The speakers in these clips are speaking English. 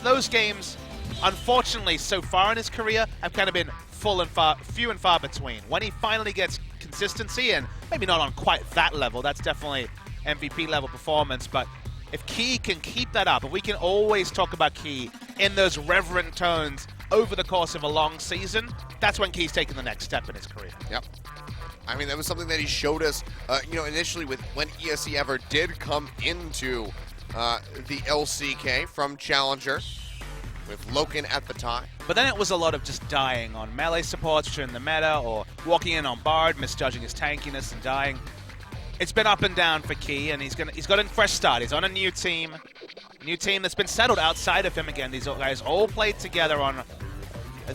those games, unfortunately, so far in his career, have kind of been few and far between. When he finally gets consistency, and maybe not on quite that level, that's definitely MVP level performance, but if Key can keep that up, if we can always talk about Key in those reverent tones over the course of a long season, that's when Key's taking the next step in his career. Yep. I mean, that was something that he showed us, initially with when ESE ever did come into the LCK from Challenger with Loken at the time. But then it was a lot of just dying on melee supports, which are in the meta, or walking in on Bard, misjudging his tankiness and dying. It's been up and down for Key, and he's got a fresh start. He's on a new team that's been settled outside of him again. These guys all played together on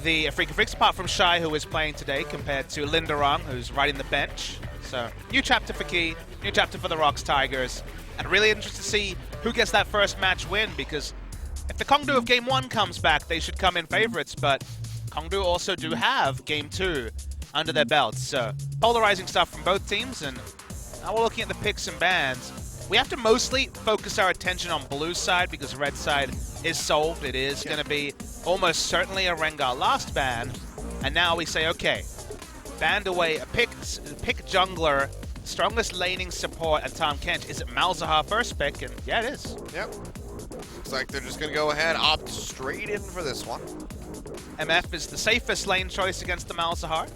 the Freaky Freaks, apart from Shy, who is playing today, compared to Linderung, who's riding the bench. So, new chapter for Key, new chapter for the ROX Tigers, and really interested to see who gets that first match win, because if the Kongdoo of Game 1 comes back, they should come in favorites, but Kongdoo also do have Game 2 under their belts. So, polarizing stuff from both teams, and now we're looking at the picks and bans. We have to mostly focus our attention on Blue's side because Red side is solved. It is going to be almost certainly a Rengar last ban. And now we say, okay, banned away a pick jungler, strongest laning support, and Tom Kench. Is it Malzahar first pick? And yeah, it is. Yep. Looks like they're just going to go ahead, opt straight in for this one. MF is the safest lane choice against the Malzahar.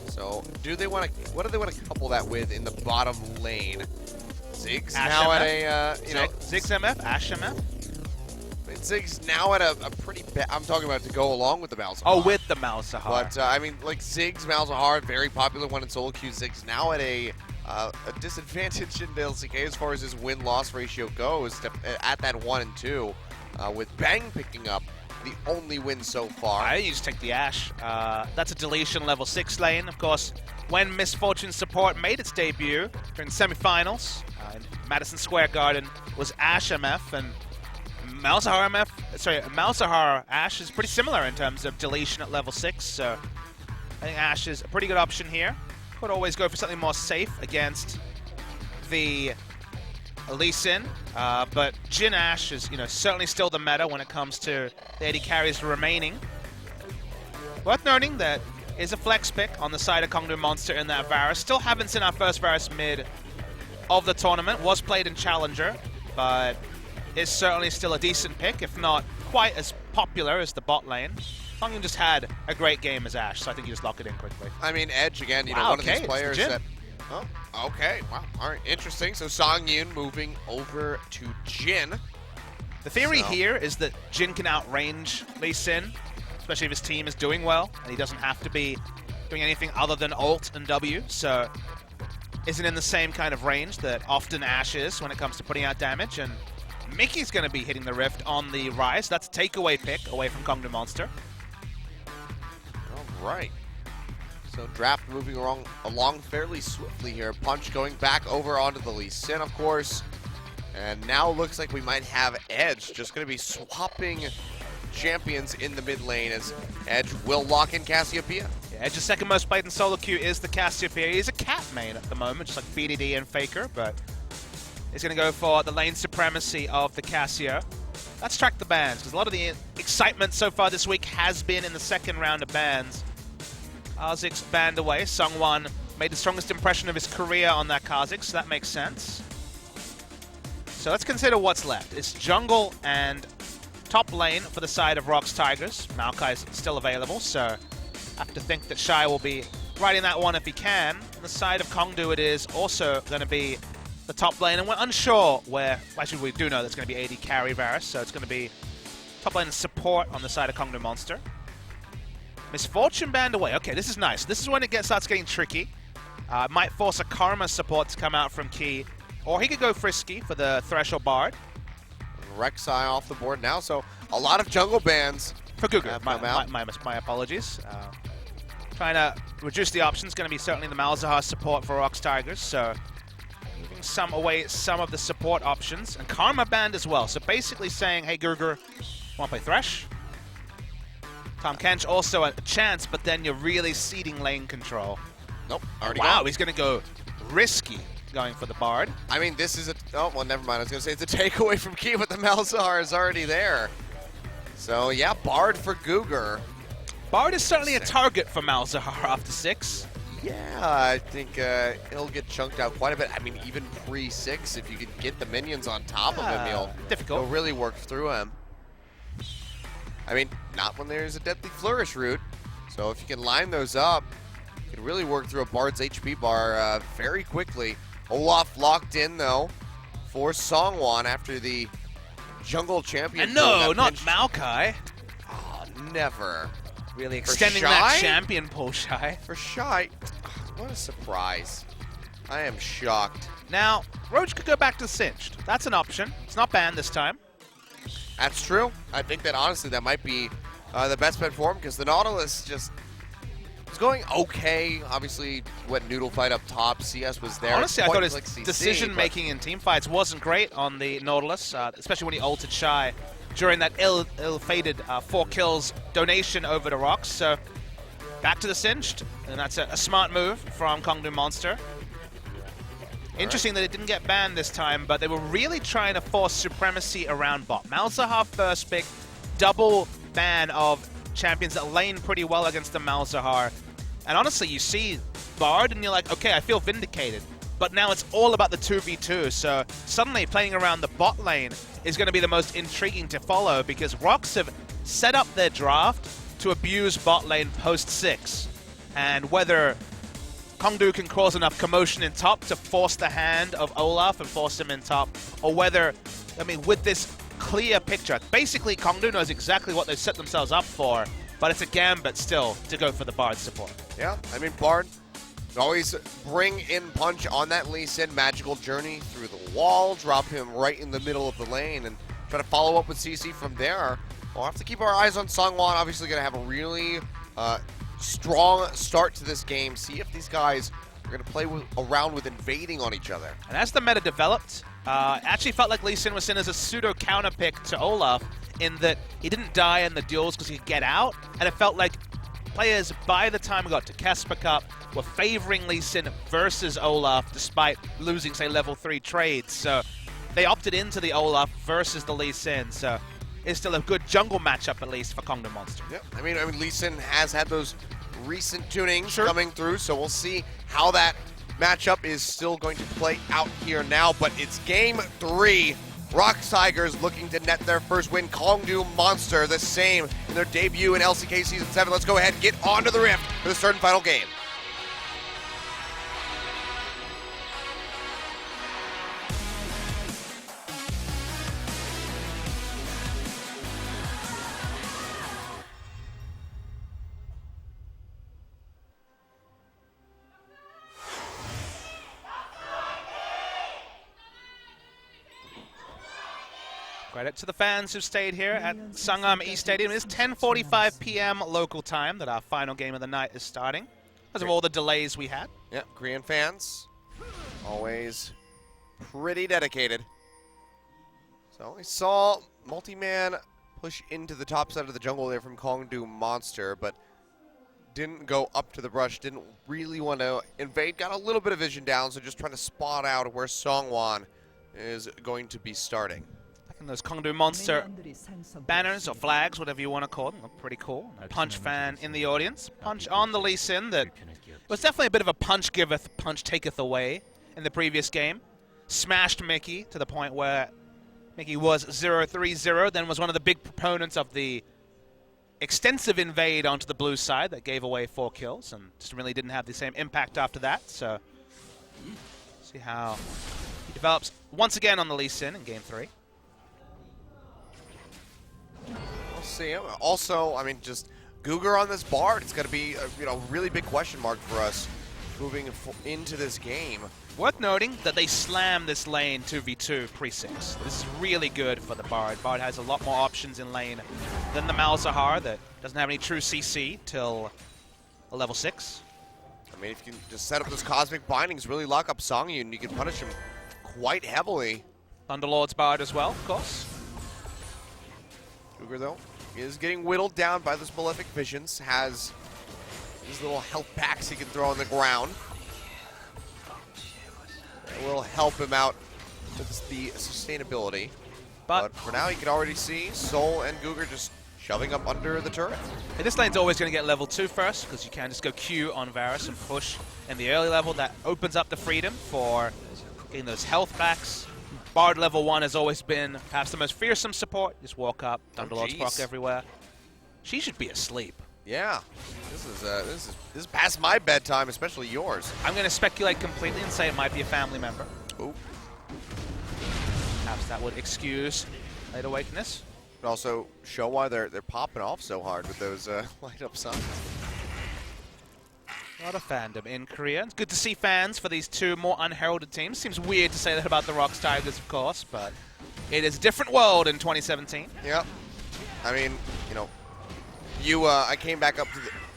So, what do they want to couple that with in the bottom lane? Ziggs Ash now MF. at a, Ziggs MF, Ash MF. Ziggs now at a pretty bad, I'm talking about to go along with the Malzahar. Oh, with the Malzahar. But, Ziggs, Malzahar, very popular one in solo queue. Ziggs now at a disadvantage in the LCK as far as his win-loss ratio goes, at that 1 and 2, with Bang picking up the only win so far. I just take the Ashe. That's a deletion level 6 lane. Of course, when Misfortune support made its debut during the semifinals in Madison Square Garden was Ashe MF, and Malzahar Ashe is pretty similar in terms of deletion at level 6. So I think Ashe is a pretty good option here. Could always go for something more safe against the Lee Sin, but Jhin Ashe is, certainly still the meta when it comes to the AD carries remaining. Worth noting that is a flex pick on the side of Kongdoo Monster in that Varus. Still haven't seen our first Varus mid of the tournament. Was played in Challenger, but is certainly still a decent pick, if not quite as popular as the bot lane. Kongdoo just had a great game as Ashe, so I think you just lock it in quickly. I mean, Edge, again, one of these players that... Oh, okay. Wow. All right. Interesting. So Songyun moving over to Jhin. The theory here is that Jhin can outrange Lee Sin, especially if his team is doing well, and he doesn't have to be doing anything other than ult and W, so isn't in the same kind of range that often Ashe is when it comes to putting out damage, and Mickey's going to be hitting the Rift on the Rise. That's a takeaway pick away from Kongdoo Monster. All right. So draft moving along fairly swiftly here. Punch going back over onto the Lee Sin, of course. And now looks like we might have Edge just going to be swapping champions in the mid lane as Edge will lock in Cassiopeia. Yeah, Edge's second most played in solo queue is the Cassiopeia. He's a cat main at the moment, just like BDD and Faker, but he's going to go for the lane supremacy of the Cassio. Let's track the bans, because a lot of the excitement so far this week has been in the second round of bans. Kha'Zix banned away. Sungwon made the strongest impression of his career on that Kha'Zix, so that makes sense. So let's consider what's left. It's jungle and top lane for the side of ROX Tigers. Maokai's still available, so I have to think that Shy will be riding that one if he can. On the side of Kongdoo, it is also going to be the top lane, and we're unsure where... Actually, we do know that's going to be AD carry Varus, so it's going to be top lane support on the side of Kongdoo Monster. Misfortune banned away. Okay, this is nice. This is when it starts getting tricky. Might force a Karma support to come out from Key. Or he could go Frisky for the Threshold Bard. Rek'Sai off the board now, so a lot of jungle bans. For Gugu. My apologies. Trying to reduce the options. Going to be certainly the Malzahar support for ROX Tigers, so moving some of the support options. And Karma banned as well, so basically saying, hey Gugu, want to play Thresh? Tom Kench also a chance, but then you're really ceding lane control. Nope, already Wow, gone. He's going to go risky going for the Bard. I mean, this is a... Oh, well, never mind. I was going to say it's a takeaway from Key, but the Malzahar is already there. So, yeah, Bard for Cougar. Bard is certainly a target for Malzahar after 6. Yeah, I think he'll get chunked out quite a bit. I mean, even pre-6, if you could get the minions on top of him, he'll really work through him. I mean, not when there's a Deadly Flourish route. So if you can line those up, you can really work through a Bard's HP bar very quickly. Olaf locked in, though, for Songwon after the jungle champion. And no, not Maokai. Oh, never. Really extending that champion pull, Shy. For Shy, what a surprise. I am shocked. Now, Roach could go back to Singed. That's an option. It's not banned this time. That's true. I think that, honestly, that might be the best bet for him, because the Nautilus just was going okay. Obviously, went noodle fight up top. CS was there. Honestly, I thought his decision-making in team fights wasn't great on the Nautilus, especially when he ulted Shy during that ill-fated 4 kills donation over to ROX. So back to the Singed, and that's a smart move from Kongdoo Monster. Interesting that it didn't get banned this time, but they were really trying to force supremacy around bot. Malzahar first pick, double ban of champions that lane pretty well against the Malzahar. And honestly, you see Bard and you're like, okay, I feel vindicated. But now it's all about the 2v2, so suddenly playing around the bot lane is going to be the most intriguing to follow, because ROX have set up their draft to abuse bot lane post-6. And whether Kongdoo can cause enough commotion in top to force the hand of Olaf and force him in top, or whether, I mean, with this clear picture, basically Kongdoo knows exactly what they've set themselves up for, but it's a gambit still to go for the Bard support. Yeah, I mean, Bard always bring in Punch on that Lee Sin magical journey through the wall, drop him right in the middle of the lane, and try to follow up with CC from there. We'll have to keep our eyes on Songwon. Obviously going to have a really strong start to this game. See if these guys are going to play around with invading on each other. And as the meta developed, it actually felt like Lee Sin was seen as a pseudo counter pick to Olaf, in that he didn't die in the duels because he could get out, and it felt like players, by the time we got to Casper Cup, were favoring Lee Sin versus Olaf despite losing, say, level 3 trades. So they opted into the Olaf versus the Lee Sin. So it's still a good jungle matchup, at least, for Kongdoo Monster. Yeah, I mean, Lee Sin has had those recent tunings coming through, so we'll see how that matchup is still going to play out here now. But it's game 3. ROX Tigers looking to net their first win. Kongdoo Monster, the same in their debut in LCK Season 7. Let's go ahead and get onto the Rift for the third and final game. Credit to the fans who stayed here at Sangam East Stadium. It is 10:45 p.m. local time that our final game of the night is starting, because of all the delays we had. Yep, Korean fans, always pretty dedicated. So we saw multi-man push into the top side of the jungle there from Kongdoo Monster, but didn't go up to the brush, didn't really want to invade, got a little bit of vision down, so just trying to spot out where Songwon is going to be starting. And those Kongdoo Monster banners or flags, whatever you want to call them, look pretty cool. Punch fan in the audience. Punch on the Lee Sin. That was definitely a bit of a punch giveth, punch taketh away in the previous game. Smashed Mickey to the point where Mickey was 0-3-0, then was one of the big proponents of the extensive invade onto the blue side that gave away 4 kills, and just really didn't have the same impact after that. So see how he develops once again on the Lee Sin in game 3. We'll see. Also, I mean, just Cougar on this Bard, it's going to be a really big question mark for us moving into this game. Worth noting that they slammed this lane 2v2 pre-6. This is really good for the Bard. Bard has a lot more options in lane than the Malzahar that doesn't have any true CC till a level 6. I mean, if you can just set up those Cosmic Bindings, really lock up Songyun, you can punish him quite heavily. Thunderlord's Bard as well, of course. Cougar, though, is getting whittled down by those Malefic Visions, has these little health packs he can throw on the ground. It will help him out with the sustainability. But for now, you can already see Soul and Googer just shoving up under the turret. Hey, this lane's always going to get level 2 first, because you can just go Q on Varus and push in the early level. That opens up the freedom for getting those health backs. Bard level 1 has always been perhaps the most fearsome support. Just walk up, Thunderlord's proc everywhere. She should be asleep. Yeah, this is past my bedtime, especially yours. I'm going to speculate completely and say it might be a family member. Ooh. Perhaps that would excuse late awakeness. But also show why they're popping off so hard with those light up signs. A lot of fandom in Korea. It's good to see fans for these two more unheralded teams. Seems weird to say that about the ROX Tigers, of course, but it is a different world in 2017. Yep. I mean, you know, I came back up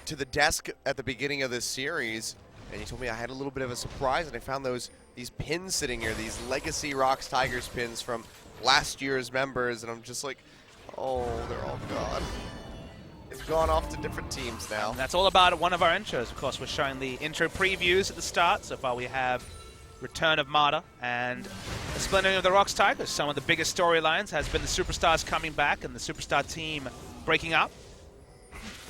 to the desk at the beginning of this series, and you told me I had a little bit of a surprise, and I found these pins sitting here, these legacy ROX Tigers pins from last year's members, and I'm just like, oh, they're all gone. It's gone off to different teams now. And that's all about one of our intros. Of course, we're showing the intro previews at the start. So far we have Return of Marta and the splintering of the ROX Tigers. Some of the biggest storylines has been the Superstars coming back and the Superstar team breaking up.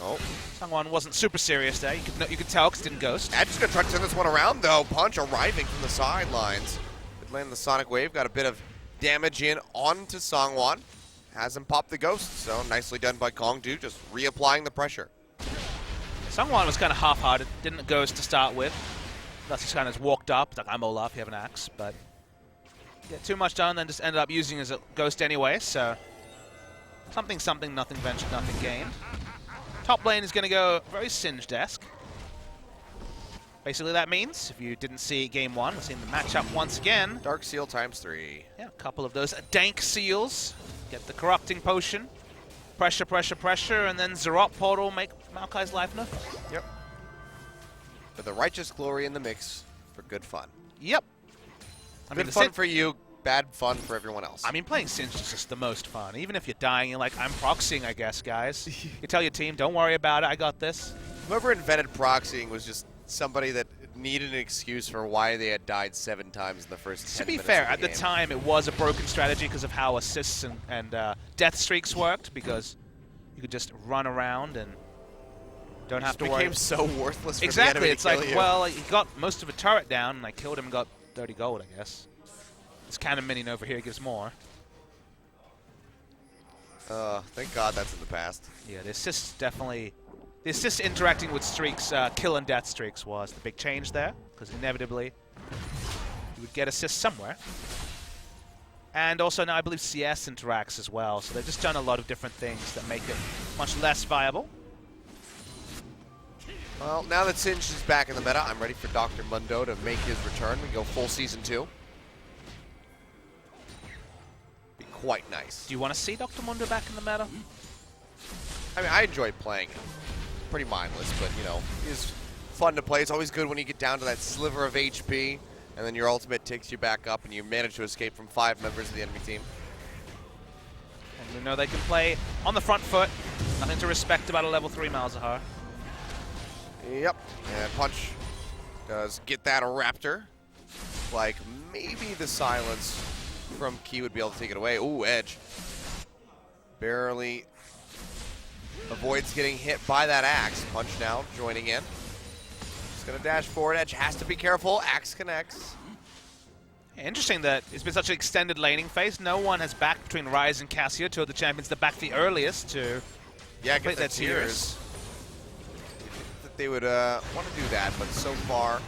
Oh. Someone wasn't super serious there. You could tell because it didn't ghost. Edge's going to try to turn this one around, though. Punch arriving from the sidelines. It landed the Sonic Wave, got a bit of damage in onto Songwon. Hasn't popped the ghost, so nicely done by Kongdoo, just reapplying the pressure. Songwon was kind of half-hearted, didn't ghost to start with. Thus he kind of walked up, it's like, I'm Olaf, you have an axe, but get too much done, then just ended up using as a ghost anyway, so something, nothing ventured, nothing gained. Top lane is going to go very Singed-esque. Basically that means, if you didn't see Game 1, we're seeing the matchup once again. Dark Seal ×3. Yeah, a couple of those dank seals. Get the corrupting potion. Pressure, pressure, pressure, and then Zerot portal make Maokai's life no fun. Yep. But the righteous glory in the mix for good fun. Yep. I mean, good fun for you, bad fun for everyone else. I mean, playing Singed is just the most fun. Even if you're dying, you're like, I'm proxying, I guess, guys. You tell your team, don't worry about it, I got this. Whoever invented proxying was just somebody that needed an excuse for why they had died 7 times in the first 10 minutes. To be fair, of the at the time it was a broken strategy because of how assists and death streaks worked, because you could just run around and don't have to worry. It became so worthless for exactly. the enemy It's to kill like, you. well, he got most of a turret down, and I killed him and got 30 gold, I guess. This cannon minion over here gives more. Thank God that's in the past. Yeah, the assists definitely... The assist interacting with streaks, kill and death streaks, was the big change there, because inevitably you would get assists somewhere. And also now I believe CS interacts as well, so they've just done a lot of different things that make it much less viable. Well, now that Singed is back in the meta, I'm ready for Dr. Mundo to make his return. We go full Season 2. Be quite nice. Do you want to see Dr. Mundo back in the meta? I mean, I enjoy playing him. Pretty mindless, but, you know, he's fun to play. It's always good when you get down to that sliver of HP, and then your ultimate takes you back up, and you manage to escape from 5 members of the enemy team. And we know they can play on the front foot. Nothing to respect about a level 3 Malzahar. Yep, and Punch does get that a Raptor. Like, maybe the silence from Key would be able to take it away. Ooh, Edge. Barely avoids getting hit by that axe. Punch now joining in. Just gonna dash forward. Edge has to be careful. Axe connects. Interesting that it's been such an extended laning phase. No one has backed between Ryze and Cassio, two of the champions that backed the earliest to get their their tears. That they would want to do that, but so far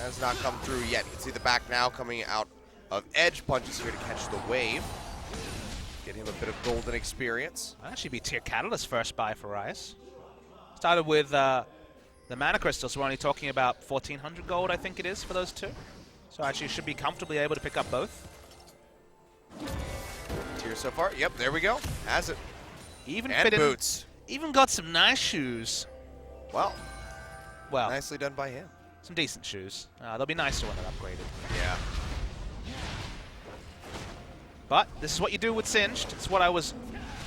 has not come through yet. You can see the back now coming out of Edge. Punch is here to catch the wave. Get him a bit of golden experience. That'd actually be tier catalyst first buy for Ryze. Started with the mana crystals. We're only talking about 1,400 gold, I think it is, for those two. So actually should be comfortably able to pick up both. Tier so far. Yep, there we go. Has it. Even and fit boots. Even got some nice shoes. Well, nicely done by him. Some decent shoes. They'll be nicer when they're upgraded. Yeah. But this is what you do with Singed. It's what I was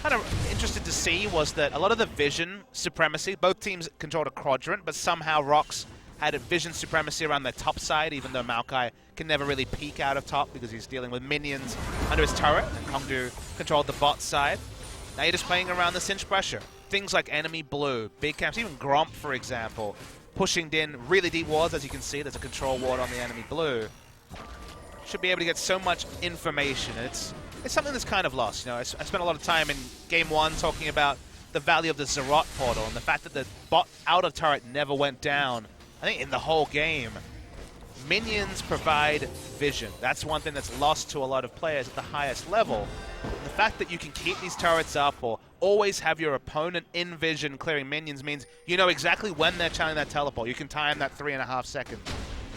kind of interested to see, was that a lot of the vision supremacy, both teams controlled a quadrant, but somehow ROX had a vision supremacy around their top side, even though Maokai can never really peek out of top because he's dealing with minions under his turret, and Kongdoo controlled the bot side. Now you're just playing around the cinch pressure. Things like enemy blue, big camps, even Gromp, for example, pushing in really deep wards. As you can see, there's a control ward on the enemy blue. Should be able to get so much information. It's something that's kind of lost. You know, I spent a lot of time in Game 1 talking about the value of the Zarot portal and the fact that the bot out of turret never went down, I think, in the whole game. Minions provide vision. That's one thing that's lost to a lot of players at the highest level. And the fact that you can keep these turrets up or always have your opponent in vision clearing minions means you know exactly when they're channeling that teleport. You can time that 3.5 seconds.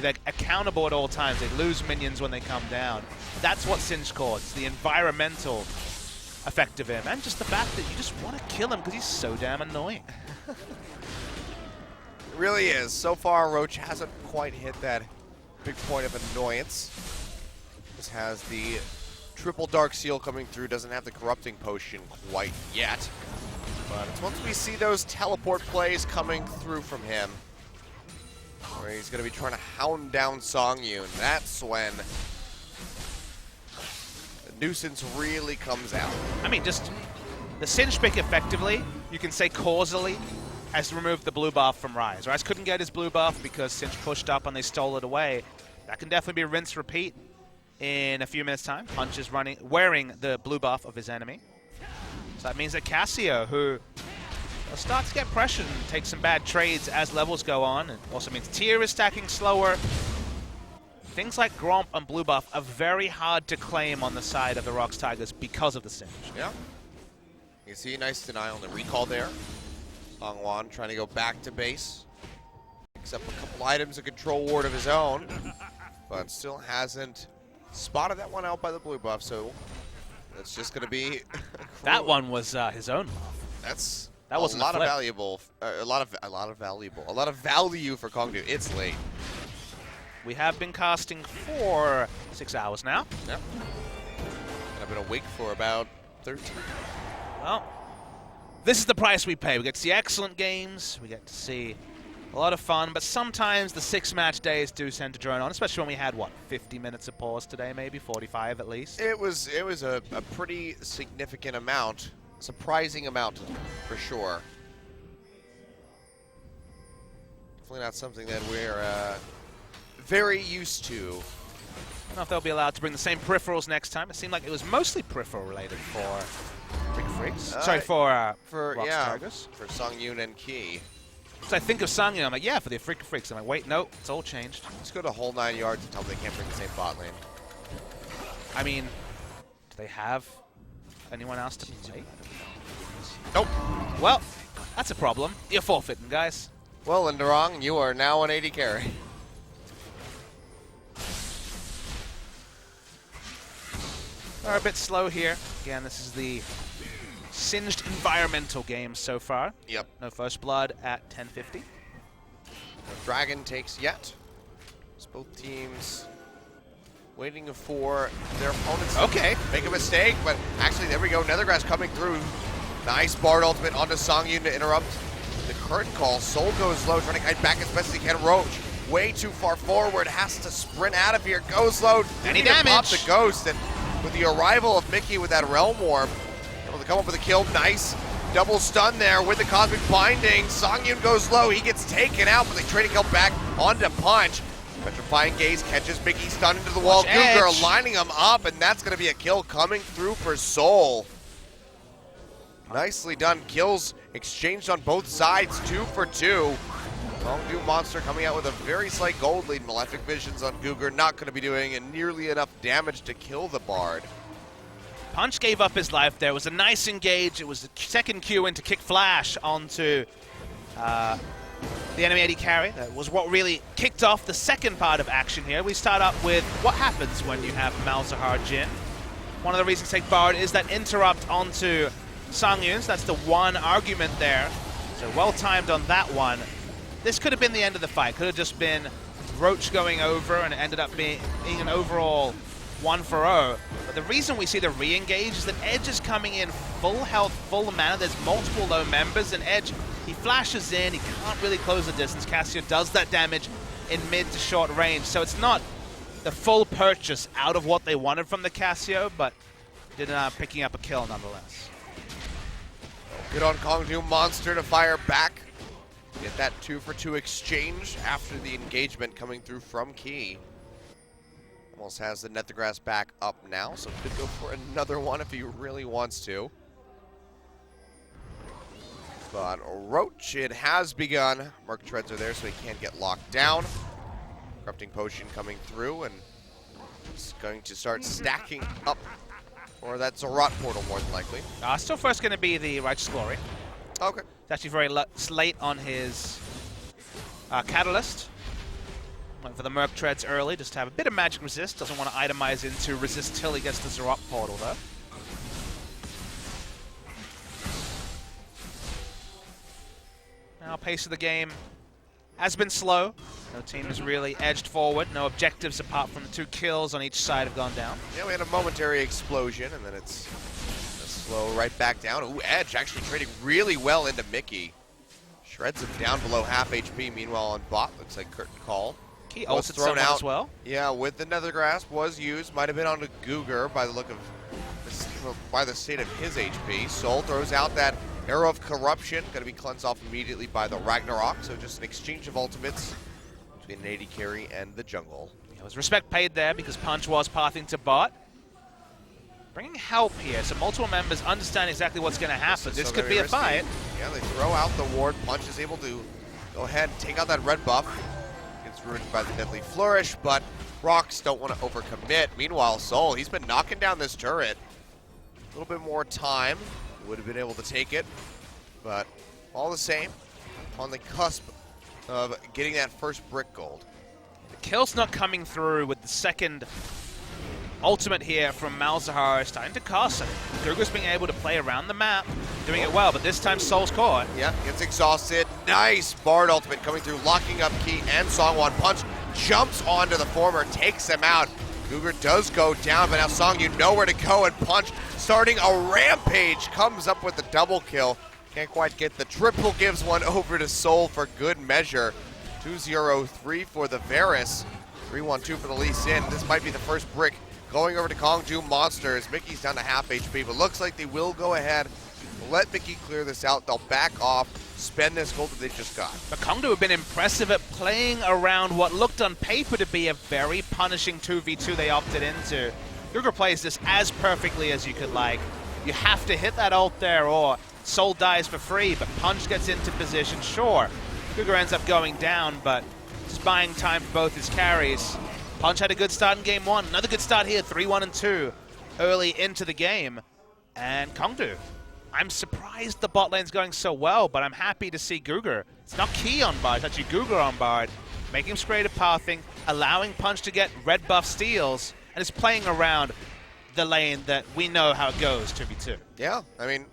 They're accountable at all times. They lose minions when they come down. That's what Singe causes, the environmental effect of him, and just the fact that you just want to kill him because he's so damn annoying. It really is. So far, Roach hasn't quite hit that big point of annoyance. This has the triple Dark Seal coming through, doesn't have the Corrupting Potion quite yet. But it's once we see those teleport plays coming through from him, where he's going to be trying to hound down Songyun, that's when the nuisance really comes out. I mean, just the Singe pick effectively, you can say causally, has removed the blue buff from Ryze. Ryze couldn't get his blue buff because Singe pushed up and they stole it away. That can definitely be rinse repeat in a few minutes' time. Punch is wearing the blue buff of his enemy. So that means that Cassio, who will start to get pressured and take some bad trades as levels go on. It also means Tyr is stacking slower. Things like Gromp and blue buff are very hard to claim on the side of the ROX Tigers because of the Singe. Yeah. You see a nice denial on the recall there. Songwan trying to go back to base. Picks up a couple items, a control ward of his own, but still hasn't spotted that one out by the blue buff, so it's just going to be... That one was his own buff. That was a lot of valuable, a lot of value for Kongdoo. It's late. We have been casting for 6 hours now. Yep. And I've been awake for about 13. Well, this is the price we pay. We get to see excellent games. We get to see a lot of fun, but sometimes the 6-match days do tend to drone on, especially when we had, what, 50 minutes of pause today, maybe 45 at least. It was a pretty significant amount. Surprising amount, for sure. Definitely not something that we're very used to. I don't know if they'll be allowed to bring the same peripherals next time. It seemed like it was mostly peripheral related for Freak Freaks. Sorry, for ROX Tigers. For Songyun and Key. So I think of Songyun, I'm like, yeah, for the Freak Freaks. I'm like, wait, no, it's all changed. Let's go to whole 9 yards and tell them they can't bring the same bot lane. I mean, do they have anyone else to play? Nope. Well, that's a problem. You're forfeiting, guys. Well, Linderong, you are now an 80 carry. We're a bit slow here. Again, this is the Singed environmental game so far. Yep. No first blood at 10:50. No dragon takes yet. It's both teams waiting for their opponents to make a mistake, but actually, there we go. Nethergrass coming through. Nice Bard ultimate onto Songyun to interrupt the curtain call. Soul goes low, trying to kite back as best as he can. Roach way too far forward, has to sprint out of here. Goes low. Any damage? Pop the ghost, and with the arrival of Mickey with that Realm Warp, able to come up with a kill. Nice double stun there with the Cosmic Binding. Songyun goes low. He gets taken out, but they trade a kill back onto Punch. Petrifying Gaze catches Mickey stunned into the wall. Guger lining him up, and that's going to be a kill coming through for Soul. Nicely done. Kills exchanged on both sides, 2 for 2. Kongdoo Monster coming out with a very slight gold lead. Malefic Visions on Guger, not going to be doing nearly enough damage to kill the Bard. Punch gave up his life there. It was a nice engage. It was the second Q in to kick Flash onto the enemy AD carry. That was what really kicked off the second part of action here. We start up with what happens when you have Malzahar Jhin. One of the reasons to take Bard is that interrupt onto Songyun. That's the one argument there. So well timed on that one. This could have been the end of the fight. Could have just been Roach going over, and it ended up being an overall 1-for-0. But the reason we see the re-engage is that Edge is coming in full health, full mana. There's multiple low members, and Edge, he flashes in, he can't really close the distance. Cassio does that damage in mid to short range, so it's not the full purchase out of what they wanted from the Cassio, but did end up picking up a kill nonetheless. Good on Kongdoo Monster to fire back. Get that 2-for-2 exchange after the engagement coming through from Key. Almost has the Net the Grass back up now, so could go for another one if he really wants to. But Roach, it has begun. Merc Treads are there, so he can't get locked down. Corrupting Potion coming through, and he's going to start stacking up. Or that's a Rot Portal, more than likely. Still first going to be the Righteous Glory. Okay. It's actually very late on his Catalyst. Went for the Merc Treads early, just to have a bit of magic resist. Doesn't want to itemize into resist till he gets the Zarot Portal, though. Now, pace of the game has been slow. No team has really edged forward. No objectives apart from the 2 kills on each side have gone down. Yeah, we had a momentary explosion, and then it's slow right back down. Ooh, Edge actually trading really well into Mickey. Shreds him down below half HP. Meanwhile, on bot, looks like Curtain Call. Key ulted thrown out as well. Yeah, with the Nether Grasp was used. Might have been on a Googer by the look of, by the state of his HP. Soul throws out that Arrow of Corruption. Going to be cleansed off immediately by the Ragnarok. So just an exchange of ultimates between an AD carry and the jungle. There was respect paid there because Punch was pathing to bot. Bringing help here, so multiple members understand exactly what's going to happen. This could be a fight. Yeah, they throw out the ward. Punch is able to go ahead and take out that red buff. Gets ruined by the Deadly Flourish, but ROX don't want to overcommit. Meanwhile, Soul, he's been knocking down this turret. A little bit more time, would have been able to take it, but all the same, on the cusp of getting that first brick gold. The kill's not coming through with the second ultimate here from Malzahar starting to cost him. Gugu's being able to play around the map, doing it well, but this time Soul's caught. Yeah, gets exhausted. Nice Bard ultimate coming through, locking up Key and Songwon. Punch jumps onto the former, takes him out. Gugu does go down, but now Song, you know where to go, and Punch starting a rampage, comes up with the double kill. Can't quite get the triple, gives one over to Soul for good measure. 2-0-3 for the Varus. 3-1-2 for the Lee Sin. This might be the first brick going over to Kongdoo Monster as Mickey's down to half HP, but looks like they will go ahead, let Mickey clear this out. They'll back off, spend this gold that they just got. But Kongdoo have been impressive at playing around what looked on paper to be a very punishing 2v2 they opted into. Gugu plays this as perfectly as you could like. You have to hit that ult there or Soul dies for free, but Punch gets into position, sure. Gugu ends up going down, but just buying time for both his carries. Punch had a good start in game 1. Another good start here, 3-1-2 early into the game. And Kongdoo, I'm surprised the bot lane's going so well, but I'm happy to see Gugu. It's not Key on Bard, it's actually Gugu on Bard. Making him creative pathing, allowing Punch to get red buff steals, and it's playing around the lane that we know how it goes, 2v2. Yeah, I mean,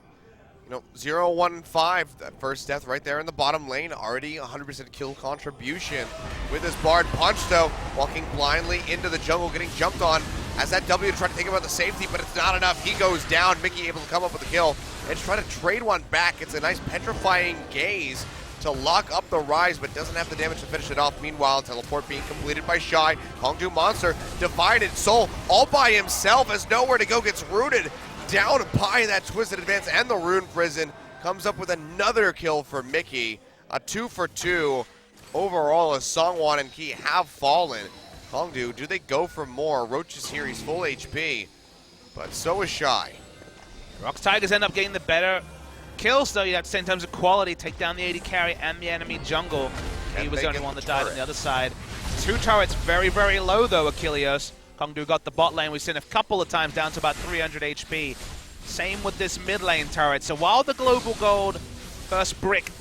you know, 0-1-5, that first death right there in the bottom lane, already 100% kill contribution with his Bard. Punch, though, walking blindly into the jungle, getting jumped on as that W to try to take him out the safety, but it's not enough. He goes down, Mickey able to come up with a kill and try to trade one back. It's a nice petrifying gaze to lock up the rise, but doesn't have the damage to finish it off. Meanwhile, teleport being completed by Shy. Kongdoo Monster divided. Soul all by himself, has nowhere to go, gets rooted down by that Twisted Advance and the Rune Prison. Comes up with another kill for Mickey. A 2-for-2 overall as Songwon and Key have fallen. Kongdoo, do they go for more? Roach is here, he's full HP, but so is Shy. ROX Tigers end up getting the better kills, though. You have to say in terms of quality, take down the AD carry and the enemy jungle. He was the only one that died on the other side. 2 turrets very, very low, though, Achilleos. Kongdoo got the bot lane. We've seen a couple of times down to about 300 HP. Same with this mid lane turret. So while the global gold first brick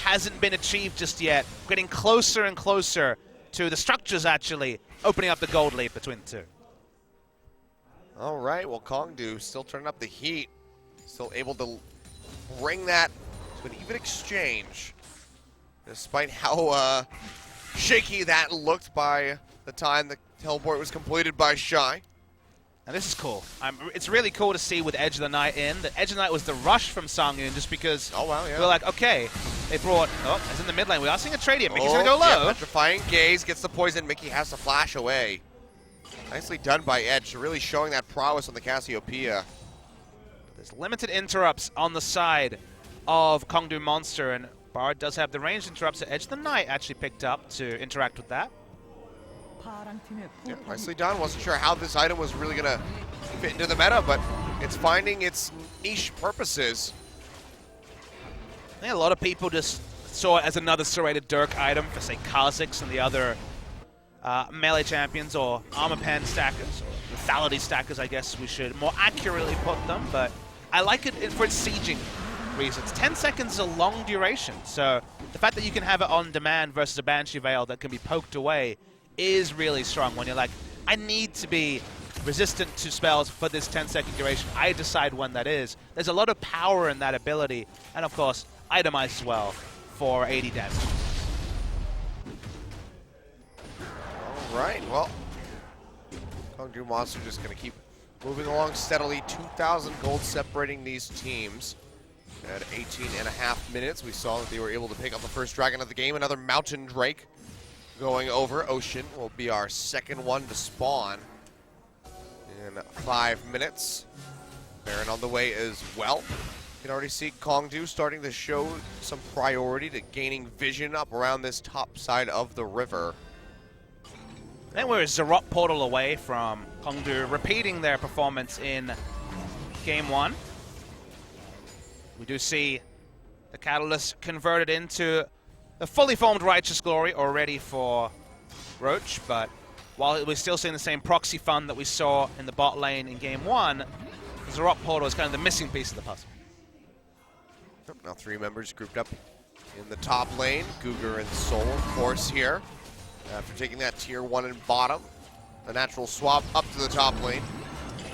hasn't been achieved just yet, getting closer and closer to the structures actually opening up the gold lead between the two. All right, well, Kongdoo still turning up the heat. Still able to bring that to an even exchange, despite how shaky that looked by the time the teleport was completed by Shy. And this is cool. It's really cool to see with Edge of the Night in. The Edge of the Night was the rush from Songyun just because we're like, okay, they brought, as in the mid lane, we are seeing a trade here. Mickey's going to go low. Yeah, petrifying gaze, gets the poison. Mickey has to flash away. Nicely done by Edge, really showing that prowess on the Cassiopeia. There's limited interrupts on the side of Kongdoo Monster, and Bard does have the ranged interrupts that Edge of the Night actually picked up to interact with that. Yeah, nicely done. Wasn't sure how this item was really going to fit into the meta, but it's finding its niche purposes. I think a lot of people just saw it as another serrated Dirk item for, say, Kha'Zix and the other melee champions, or armor pen stackers, or lethality stackers, I guess we should more accurately put them, but I like it for its sieging reasons. 10 seconds is a long duration, so the fact that you can have it on demand versus a Banshee Veil that can be poked away is really strong. When you're like, I need to be resistant to spells for this 10-second duration, I decide when that is. There's a lot of power in that ability, and of course, itemized as well for 80 damage. All right, well, Kongdoo Monster just going to keep moving along steadily. 2,000 gold separating these teams. At 18.5 minutes, we saw that they were able to pick up the first dragon of the game. Another Mountain Drake going over. Ocean will be our second one to spawn in 5 minutes. Baron on the way as well. You can already see Kongdoo starting to show some priority to gaining vision up around this top side of the river. Then we're a Zarok portal away from Kongdoo repeating their performance in Game 1. We do see the Catalyst converted into the fully formed Righteous Glory already for Roach, but while we're still seeing the same proxy fun that we saw in the bot lane in Game 1, the Zarok portal is kind of the missing piece of the puzzle. Now 3 members grouped up in the top lane. Cougar and Soul, of course, here. After taking that tier 1 and bottom, a natural swap up to the top lane.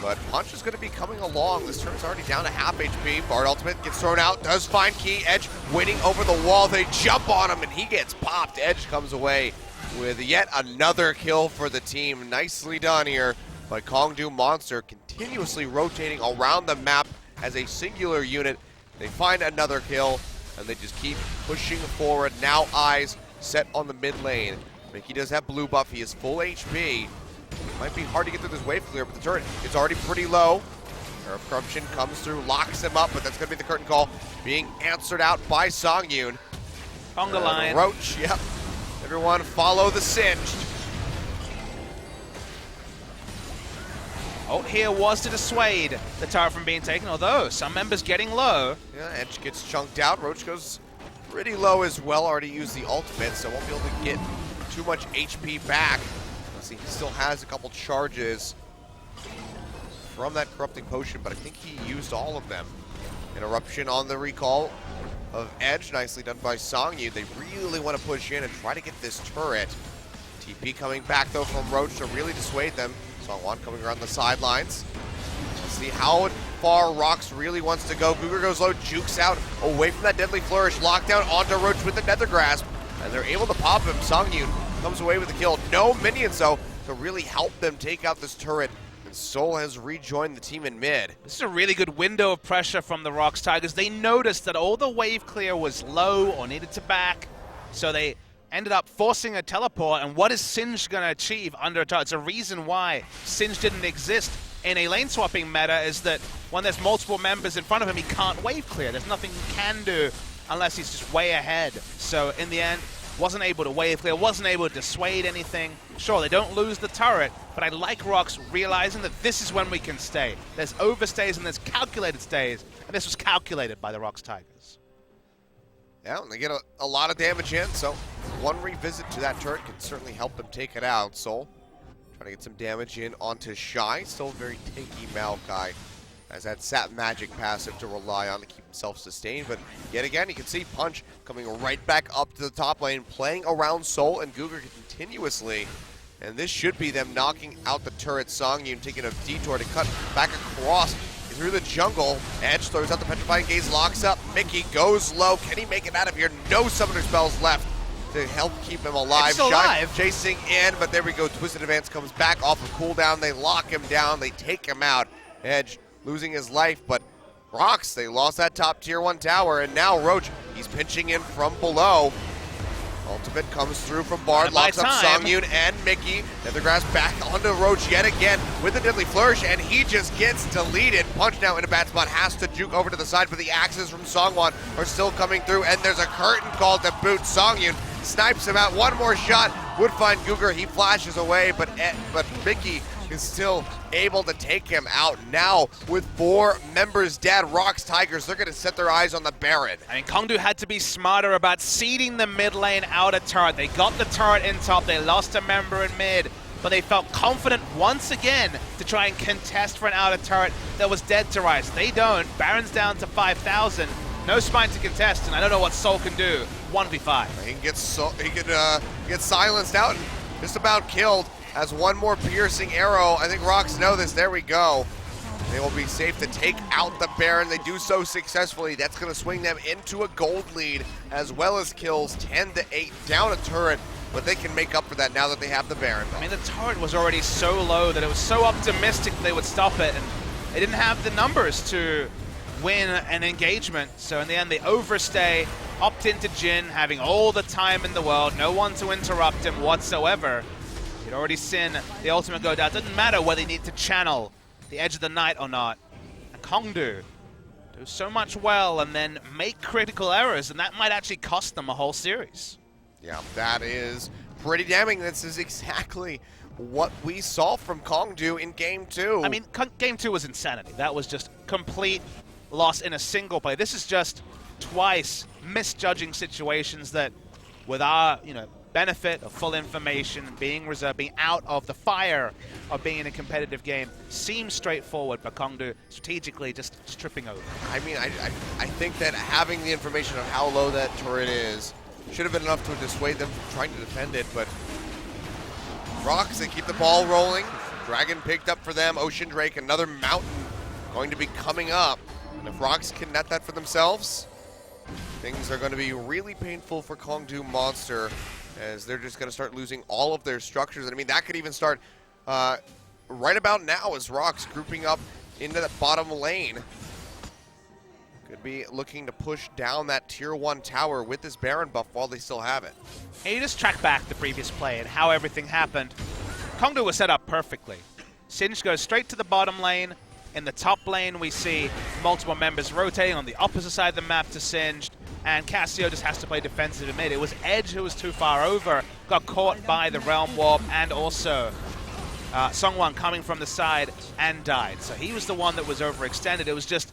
But Punch is going to be coming along. This turn's already down to half HP. Bard ultimate gets thrown out, does find Key. Edge waiting over the wall. They jump on him, and he gets popped. Edge comes away with yet another kill for the team. Nicely done here by Kongdoo Monster, continuously rotating around the map as a singular unit. They find another kill, and they just keep pushing forward. Now eyes set on the mid lane. Mickey does have blue buff. He is full HP. It might be hard to get through this wave clear, but the turret is already pretty low. Air of Corruption comes through, locks him up, but that's going to be the curtain call being answered out by Songyun. Conga Lion. Roach, yep. Everyone follow the Singed. Ult here was to dissuade the turret from being taken, although some members getting low. Yeah, Edge gets chunked out. Roach goes pretty low as well, already used the ultimate, so won't be able to get too much HP back. He still has a couple charges from that Corrupting Potion, but I think he used all of them. Interruption on the recall of Edge, nicely done by Songyun. They really want to push in and try to get this turret. TP coming back though from Roach to really dissuade them. Songwon coming around the sidelines. Let's see how far ROX really wants to go. Cougar goes low, jukes out away from that Deadly Flourish. Lockdown onto Roach with the Nether Grasp, and they're able to pop him. Songyun comes away with the kill. No minions though to really help them take out this turret. And Soul has rejoined the team in mid. This is a really good window of pressure from the ROX Tigers. They noticed that all the wave clear was low or needed to back, so they ended up forcing a teleport. And what is Singed going to achieve under a turret? It's a reason why Singed didn't exist in a lane swapping meta, is that when there's multiple members in front of him, he can't wave clear. There's nothing he can do unless he's just way ahead. So in the end, wasn't able to wave clear, wasn't able to dissuade anything. Sure, they don't lose the turret, but I like ROX realizing that this is when we can stay. There's overstays and there's calculated stays, and this was calculated by the ROX Tigers. Yeah, and they get a lot of damage in, so one revisit to that turret can certainly help them take it out. Soul trying to get some damage in onto Shy. Still very tanky Maokai, as that Sap Magic passive to rely on to keep himself sustained. But yet again, you can see Punch coming right back up to the top lane, playing around Soul and Cougar continuously. And this should be them knocking out the turret. Songyun taking a detour to cut back across through the jungle. Edge throws out the Petrifying Gaze, locks up. Mickey goes low. Can he make it out of here? No Summoner spells left to help keep him alive. It's alive. Chasing in, but there we go. Twisted Advance comes back off of cooldown. They lock him down. They take him out. Edge losing his life, but ROX, they lost that top tier 1 tower, and now Roach, he's pinching in from below. Ultimate comes through from Bard, locks up Songyun and Mickey. Nethergrass back onto Roach yet again with a deadly flourish, and he just gets deleted. Punch now in a bad spot, has to juke over to the side, but the axes from Songwon are still coming through, and there's a curtain call to boot. Songyun snipes him out, one more shot, would find Guger, he flashes away, but Mickey is still able to take him out. Now, with 4 members dead, ROX Tigers, they're going to set their eyes on the Baron. I mean, Kongdoo had to be smarter about seeding the mid lane out of turret. They got the turret in top, they lost a member in mid, but they felt confident once again to try and contest for an outer turret that was dead to rights. They don't. Baron's down to 5,000. No spine to contest, and I don't know what Soul can do. 1v5. He can get silenced out and just about killed. As one more piercing arrow. I think ROX know this. There we go. They will be safe to take out the Baron. They do so successfully. That's going to swing them into a gold lead, as well as kills 10-8 down a turret. But they can make up for that now that they have the Baron. I mean, the turret was already so low that it was so optimistic they would stop it, and they didn't have the numbers to win an engagement. So in the end, they overstay, opt into Jhin, having all the time in the world, no one to interrupt him whatsoever. You'd already seen the ultimate go down. Doesn't matter whether you need to channel the Edge of the Night or not. And Kongdoo do so much well and then make critical errors, and that might actually cost them a whole series. Yeah, that is pretty damning. This is exactly what we saw from Kongdoo in Game 2. I mean, Game 2 was insanity. That was just complete loss in a single play. This is just twice misjudging situations that, with our, benefit of full information, being reserved, being out of the fire of being in a competitive game, seems straightforward, but Kongdoo strategically just tripping over. I mean, I think that having the information of how low that turret is should have been enough to dissuade them from trying to defend it, but ROX, they keep the ball rolling. Dragon picked up for them. Ocean Drake, another mountain going to be coming up. And if ROX can net that for themselves, things are going to be really painful for Kongdoo Monster, as they're just going to start losing all of their structures. And I mean, that could even start right about now as ROX grouping up into that bottom lane. Could be looking to push down that tier 1 tower with this Baron buff while they still have it. Hey, you just track back the previous play and how everything happened. Kongdoo was set up perfectly. Singed goes straight to the bottom lane. In the top lane, we see multiple members rotating on the opposite side of the map to Singed, and Cassio just has to play defensive in mid. It was Edge who was too far over, got caught by the Realm Warp, and also Songwon coming from the side and died. So he was the one that was overextended. It was just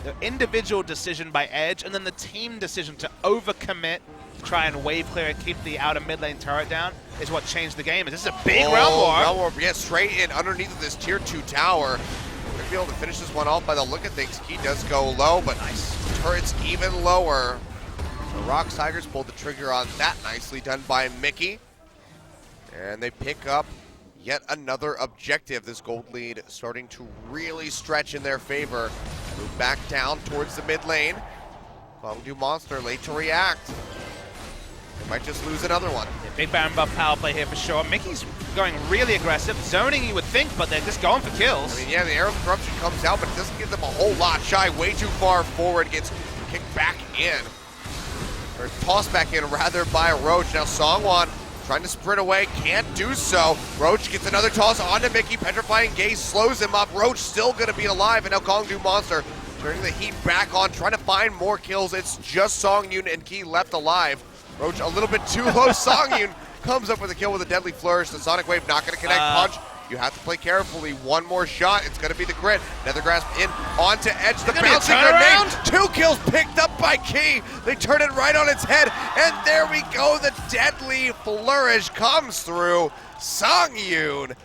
the individual decision by Edge, and then the team decision to overcommit, try and wave clear and keep the outer mid lane turret down is what changed the game. This is a big Realm Warp. Realm Warp, yeah, straight in underneath of this tier 2 tower. We're going to be able to finish this one off by the look of things. Key does go low, but nice. Turret's even lower. So ROX Tigers pulled the trigger on that. Nicely done by Mickey. And they pick up yet another objective. This gold lead starting to really stretch in their favor. Move back down towards the mid lane. Kongdoo Monster late to react. They might just lose another one. Yeah, big Baron buff power play here for sure. Mickey's going really aggressive. Zoning, you would think, but they're just going for kills. I mean, yeah, the Arrow of Corruption comes out, but it doesn't give them a whole lot. Shy way too far forward, gets kicked back in. Or tossed back in, rather, by Roach. Now Songwon trying to sprint away, can't do so. Roach gets another toss onto Mickey. Petrifying Gaze slows him up. Roach still going to be alive, and now Kongdoo Monster turning the heat back on, trying to find more kills. It's just Songyun and Key left alive. Roach a little bit too low. Songyun comes up with a kill with a deadly flourish. The Sonic Wave not going to connect. Punch. You have to play carefully. One more shot. It's going to be the crit. Nethergrass in onto Edge. The bouncing grenade. 2 kills picked up by Key. They turn it right on its head. And there we go. The deadly flourish comes through. Songyun.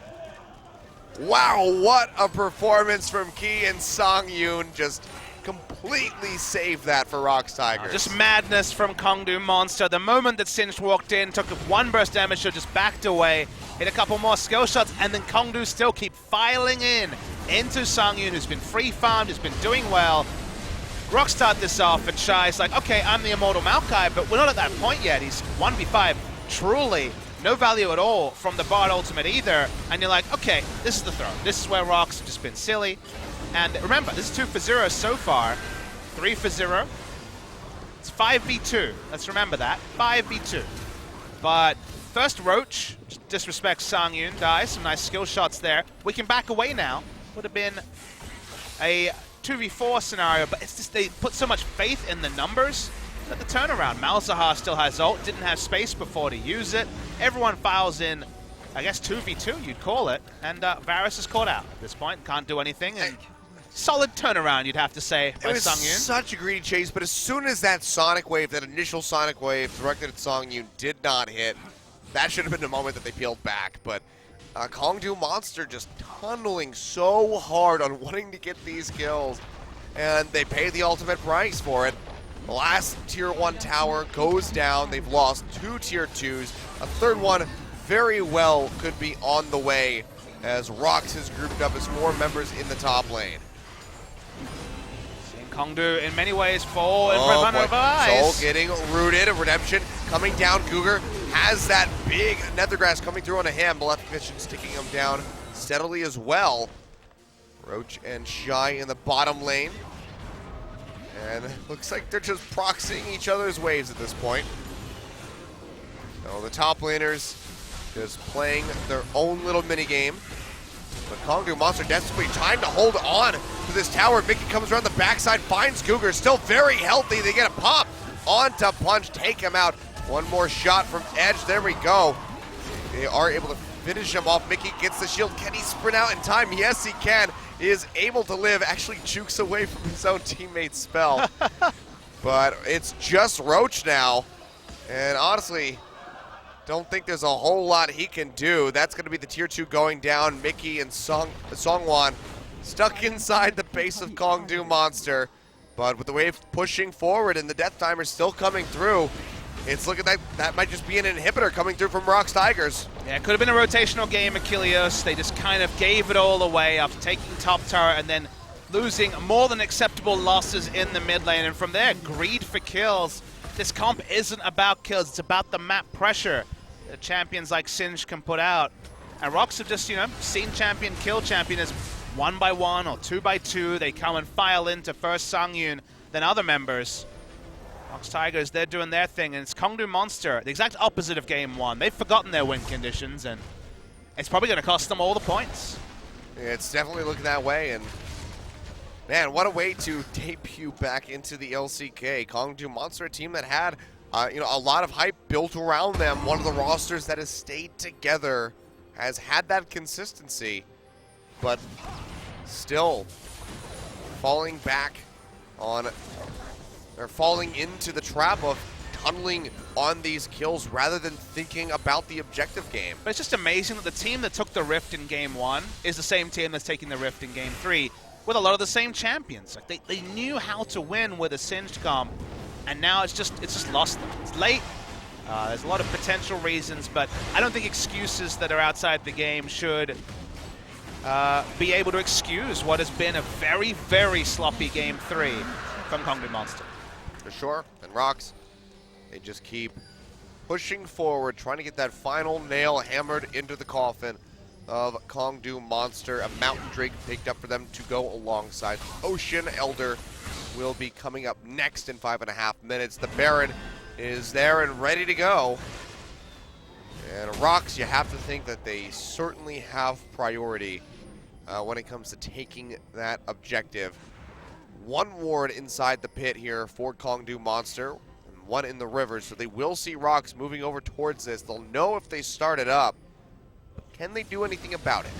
Wow, what a performance from Key, and Songyun just completely saved that for ROX Tigers. Just madness from Kongdoo Monster. The moment that Singed walked in, took 1 burst damage, so just backed away, hit a couple more skill shots, and then Kongdoo still keep filing in into Songyun, who's been free farmed, who's been doing well. ROX start this off, and Shy's like, okay, I'm the Immortal Maokai, but we're not at that point yet. He's 1v5, truly no value at all from the Bard ultimate either. And you're like, okay, this is the throw. This is where ROX have just been silly. And remember, this is 2 for 0 so far, 3 for 0. It's 5v2. Let's remember that, 5v2. But first Roach disrespects Sang-Yoon, dies. Some nice skill shots there. We can back away now. Would have been a 2v4 scenario, but it's just they put so much faith in the numbers that the turnaround. Malzahar still has ult, didn't have space before to use it. Everyone files in, I guess 2v2 you'd call it, and Varus is caught out at this point, can't do anything. And solid turnaround, you'd have to say, by It was Sang-Yoon. such a greedy chase, but as soon as that Sonic Wave, that initial Sonic Wave directed at Sang-Yoon did not hit, that should have been the moment that they peeled back. But Kongdoo Monster just tunneling so hard on wanting to get these kills, and they pay the ultimate price for it. The last Tier 1 tower goes down. They've lost 2 Tier 2s. A third one very well could be on the way, as ROX has grouped up as 4 members in the top lane. Kongdoo in many ways fall in front of eyes. Soul getting rooted. Redemption coming down. Cougar has that big Nethergrass coming through on a ham. Maleficent sticking him down steadily as well. Roach and Shy in the bottom lane. And it looks like they're just proxying each other's waves at this point. So the top laners just playing their own little mini game. But Kongdoo Monster desperately trying to hold on to this tower. Mickey comes around the backside, finds Cougar, still very healthy. They get a pop onto Punch, take him out. One more shot from Edge, there we go. They are able to finish him off. Mickey gets the shield, can he sprint out in time? Yes, he can. He is able to live, actually jukes away from his own teammate's spell. But it's just Roach now, and honestly, don't think there's a whole lot he can do. That's going to be the Tier 2 going down. Mickey and Songwon stuck inside the base of Kongdoo Monster. But with the wave pushing forward and the death timer still coming through, it's looking like that might just be an inhibitor coming through from ROX Tigers. Yeah, it could have been a rotational game, Achilles. They just kind of gave it all away after taking top turret and then losing more than acceptable losses in the mid lane. And from there, greed for kills. This comp isn't about kills, it's about the map pressure that champions like Singe can put out. And ROX have just, seen champion kill champion as 1 by 1 or 2 by 2. They come and file into first Sang-Yoon, then other members. ROX Tigers, they're doing their thing, and it's Kongdoo Monster, the exact opposite of game 1. They've forgotten their win conditions, and it's probably going to cost them all the points. It's definitely looking that way, and man, what a way to debut back into the LCK. Kongdoo Monster, a team that had a lot of hype built around them. One of the rosters that has stayed together, has had that consistency, but still falling back on, or falling into the trap of tunneling on these kills rather than thinking about the objective game. But it's just amazing that the team that took the Rift in game 1 is the same team that's taking the Rift in game 3 with a lot of the same champions. Like they knew how to win with a Singed comp, and now it's just lost them. It's late. There's a lot of potential reasons, but I don't think excuses that are outside the game should be able to excuse what has been a very, very sloppy game 3 from Kongdoo Monster. For sure, and ROX, they just keep pushing forward, trying to get that final nail hammered into the coffin of Kongdoo Monster. A Mountain Drake picked up for them to go alongside. Ocean Elder will be coming up next in 5.5 minutes. The Baron is there and ready to go. And ROX, you have to think that they certainly have priority when it comes to taking that objective. One ward inside the pit here for Kongdoo Monster, and one in the river, so they will see ROX moving over towards this. They'll know if they start it up. Can they do anything about it?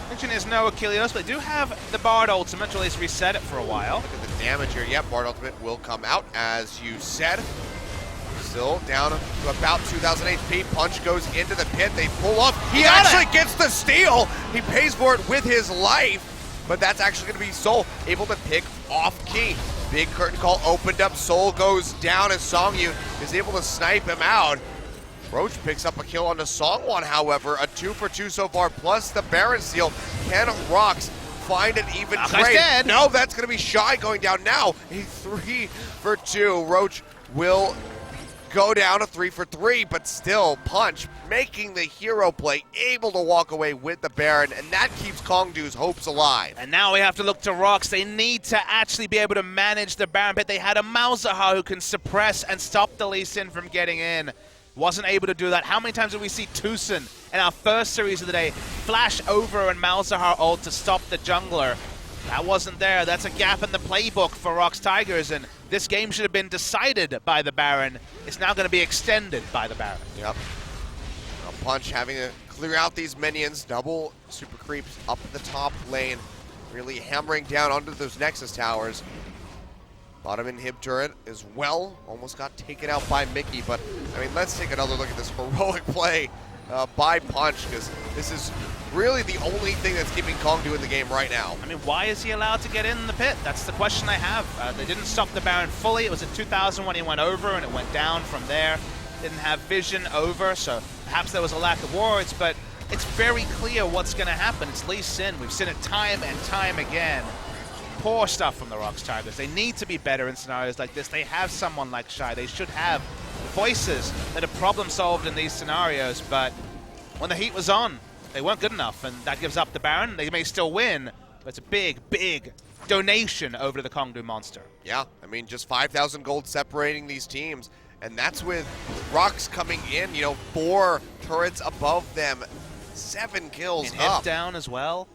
Mention is no Achilles, but they do have the Bard ultimate, to at least reset it for a while. Look at the damage here. Yep, Bard ultimate will come out, as you said. Still down to about 2,000 HP. Punch goes into the pit. They pull off. He actually gets the steal. He pays for it with his life. But that's actually going to be Soul able to pick off Key. Big curtain call opened up. Soul goes down as Sang-Yoon is able to snipe him out. Roach picks up a kill onto Songwon, however. A 2 for 2 so far, plus the Baron steal. Can ROX find an even Guy's trade. dead. No, that's going to be Shy going down now. A 3 for 2. Roach will go down a 3 for 3, but still Punch making the hero play, able to walk away with the Baron, and that keeps Kongdoo's hopes alive. And now we have to look to ROX. They need to actually be able to manage the Baron pit. They had a Malzahar who can suppress and stop the Lee Sin from getting in. Wasn't able to do that. How many times did we see Tucson in our first series of the day flash over and Malzahar ult to stop the jungler? That wasn't there. That's a gap in the playbook for ROX Tigers, and this game should have been decided by the Baron. It's now going to be extended by the Baron. Yep. Punch having to clear out these minions, double super creeps up the top lane, really hammering down onto those Nexus towers. Bottom inhib turret as well, almost got taken out by Mickey, but I mean, let's take another look at this heroic play by Punch, because this is really the only thing that's keeping Kongdoo in the game right now. I mean, why is he allowed to get in the pit? That's the question I have. They didn't stop the Baron fully. It was at 2,000 when he went over, and it went down from there. Didn't have vision over, so perhaps there was a lack of wards, but it's very clear what's going to happen. It's Lee Sin. We've seen it time and time again. Poor stuff from the ROX Tigers. They need to be better in scenarios like this. They have someone like Shy. They should have voices that are problem solved in these scenarios, but when the heat was on, they weren't good enough, and that gives up the Baron. They may still win, but it's a big, big donation over to the Kongdoo Monster. Yeah, I mean, just 5,000 gold separating these teams, and that's with ROX coming in, 4 turrets above them, 7 kills and up. Hip down as well.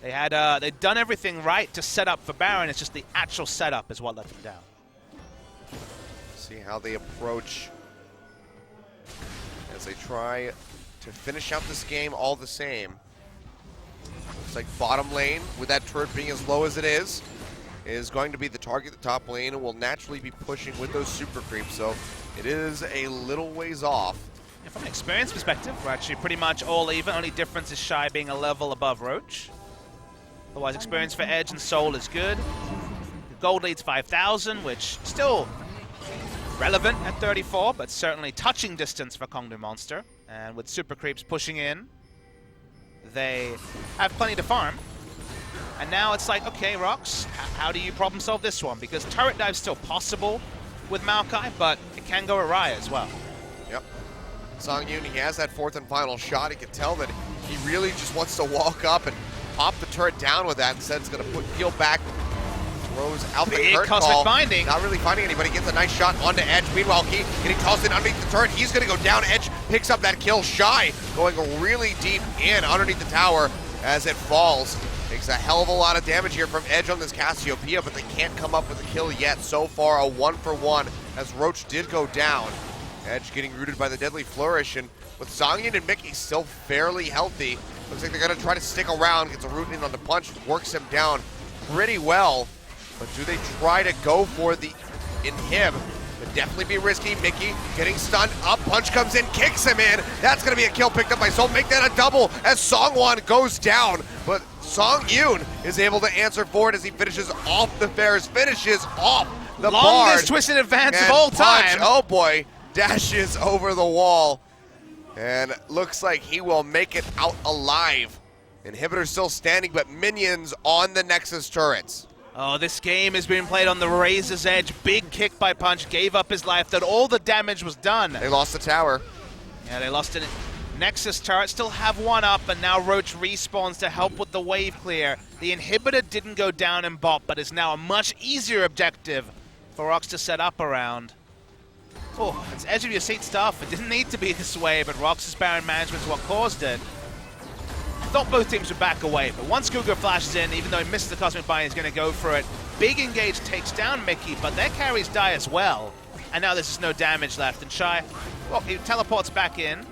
They had they'd done everything right to set up for Baron. It's just the actual setup is what let them down. See how they approach as they try to finish out this game all the same. Looks like bottom lane, with that turret being as low as it is going to be the target. The top lane and will naturally be pushing with those super creeps, so it is a little ways off. Yeah, from an experience perspective, we're actually pretty much all even. Only difference is Shy being a level above Roach. Otherwise, experience for Edge and Soul is good. Gold leads 5,000, which still relevant at 34, but certainly touching distance for Kongdoo Monster. And with super creeps pushing in, they have plenty to farm. And now it's like, okay, ROX, how do you problem solve this one? Because turret dive's still possible with Maokai, but it can go awry as well. Yep. Songyun, he has that 4th and final shot. He can tell that he really just wants to walk up and pop the turret down with that. Instead, it's going to put Peel back, throws out the curtain call. Binding. Not really finding anybody. Gets a nice shot onto Edge. Meanwhile, Key getting tossed in underneath the turret. He's going to go down. Edge picks up that kill. Shy going really deep in underneath the tower as it falls. Takes a hell of a lot of damage here from Edge on this Cassiopeia, but they can't come up with a kill yet. So far, a 1-for-1 as Roach did go down. Edge getting rooted by the Deadly Flourish, and with Songyun and Mickey still fairly healthy, looks like they're going to try to stick around. Gets a root in on the Punch, works him down pretty well. But do they try to go for the inhib? Would definitely be risky. Mickey getting stunned up. Punch comes in, kicks him in. That's going to be a kill picked up by Soul. Make that a double as Songwon goes down. But Songyun is able to answer for it as he finishes off the Ferris, finishes off the Longest Bard. twisted advance And of all Punch, time. oh boy, dashes over the wall. And looks like he will make it out alive. Inhibitor still standing, but minions on the Nexus turrets. Oh, this game is being played on the razor's edge. Big kick by Punch, gave up his life, that all the damage was done. They lost the tower. Yeah, they lost it. Nexus turret still have one up, and now Roach respawns to help with the wave clear. The inhibitor didn't go down in bot, but is now a much easier objective for ROX to set up around. Oh, it's edge of your seat stuff. It didn't need to be this way, but ROX's Baron management is what caused it. I thought both teams would back away, but once Guga flashes in, even though he missed the Cosmic Bind, he's going to go for it. Big engage takes down Mickey, but their carries die as well. And now there's just no damage left, and Shy, well, he teleports back in.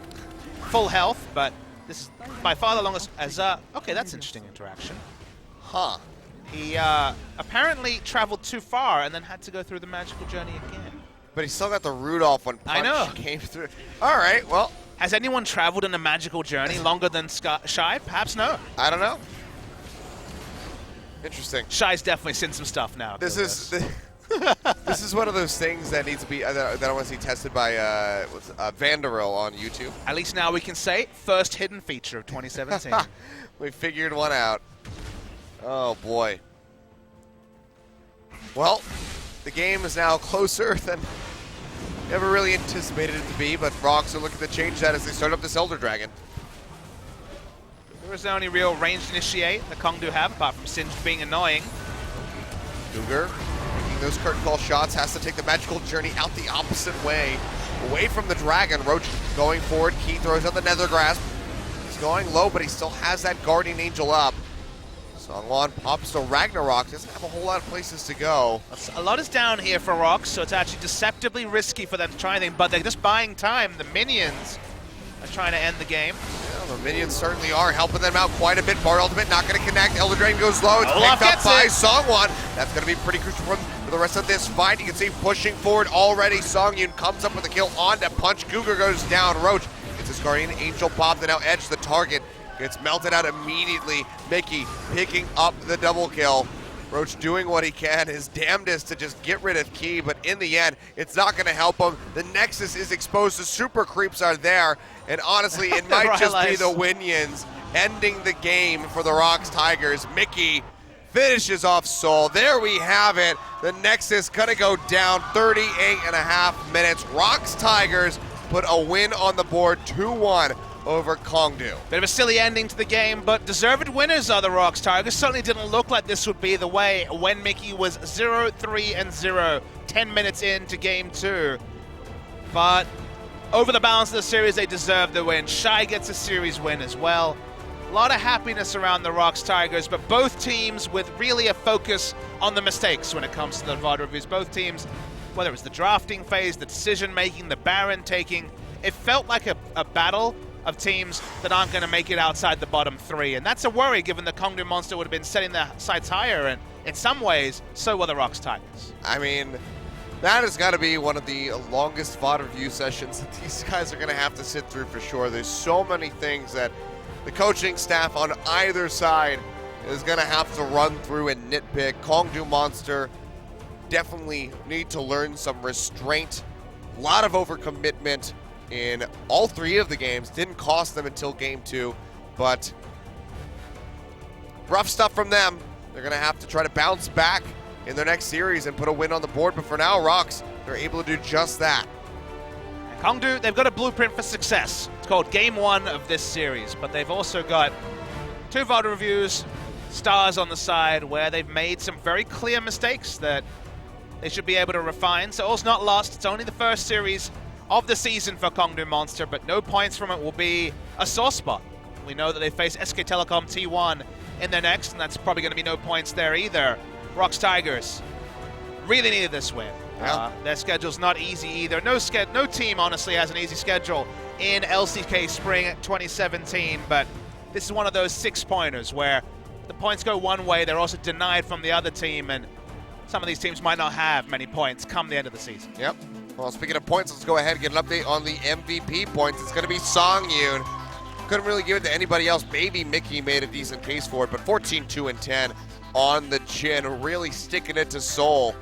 Full health, but this is by far the longest as, okay, that's interesting interaction. Huh. He apparently traveled too far and then had to go through the magical journey again. But he still got the Rudolph when Punch came through. All right, well. Has anyone traveled in a magical journey longer than Shy? Perhaps no. I don't know. Interesting. Shy's definitely seen some stuff now. This is this is one of those things that needs to be that I want to see tested by Vanderil on YouTube. At least now we can say first hidden feature of 2017. We figured one out. Oh boy. Well, the game is now closer than ever really anticipated it to be, but ROX are looking to change that as they start up this Elder Dragon. There is the only real ranged initiate the Kongdoo have, apart from Singed being annoying. Cougar making those curtain call shots, has to take the magical journey out the opposite way, away from the dragon. Roach going forward, Key throws out the Nether Grasp. He's going low, but he still has that Guardian Angel up. Songwon pops to Ragnarok, doesn't have a whole lot of places to go. A lot is down here for ROX, so it's actually deceptively risky for them to try anything, but they're just buying time. The minions are trying to end the game. Yeah, the minions certainly are helping them out quite a bit. Bard ultimate not going to connect. Elder Dragon goes low. It's Olaf picked up gets by it. Songwon. That's going to be pretty crucial for the rest of this fight. You can see pushing forward already. Songyun comes up with a kill on to Punch. Cougar goes down. Roach gets his Guardian Angel pop, then now Edge the target. Gets melted out immediately. Mickey picking up the double kill. Roach doing what he can, his damnedest to just get rid of Key, but in the end, it's not going to help him. The Nexus is exposed, the super creeps are there, and honestly, it might just be the Winions ending the game for the ROX Tigers. Mickey finishes off Soul. There we have it. The Nexus gonna go down 38.5 minutes. ROX Tigers put a win on the board, 2-1 over Kongdoo. Bit of a silly ending to the game, but deserved winners are the ROX Tigers. Certainly didn't look like this would be the way when Mickey was 0-3-0, 10 minutes into game 2. But over the balance of the series, they deserve the win. Shy gets a series win as well. A lot of happiness around the ROX Tigers, but both teams with really a focus on the mistakes when it comes to the VOD reviews. Both teams, whether it's the drafting phase, the decision-making, the Baron taking, it felt like a battle of teams that aren't going to make it outside the bottom 3. And that's a worry, given the Kongdoo Monster would have been setting their sights higher, and in some ways, so were the ROX Tigers. I mean, that has got to be one of the longest VOD review sessions that these guys are going to have to sit through for sure. There's so many things that the coaching staff on either side is going to have to run through and nitpick. Kongdoo Monster definitely need to learn some restraint. A lot of overcommitment in all 3 of the games. Didn't cost them until game 2, but rough stuff from them. They're going to have to try to bounce back in their next series and put a win on the board, but for now, ROX, they're able to do just that. And Kongdoo, they've got a blueprint for success. It's called Game 1 of this series, but they've also got 2 VOD reviews, stars on the side, where they've made some very clear mistakes that they should be able to refine. So all's not lost. It's only the first series of the season for Kongdoo Monster, but no points from it will be a sore spot. We know that they face SK Telecom T1 in their next, and that's probably going to be no points there either. ROX Tigers really needed this win. Yeah. Their schedule's not easy either. No team, honestly, has an easy schedule in LCK Spring 2017, but this is one of those 6-pointers where the points go one way, they're also denied from the other team, and some of these teams might not have many points come the end of the season. Yep. Well, speaking of points, let's go ahead and get an update on the MVP points. It's going to be Songyun. Couldn't really give it to anybody else. Maybe Mickey made a decent case for it, but 14, 2, and 10 on the chin, really sticking it to Soul.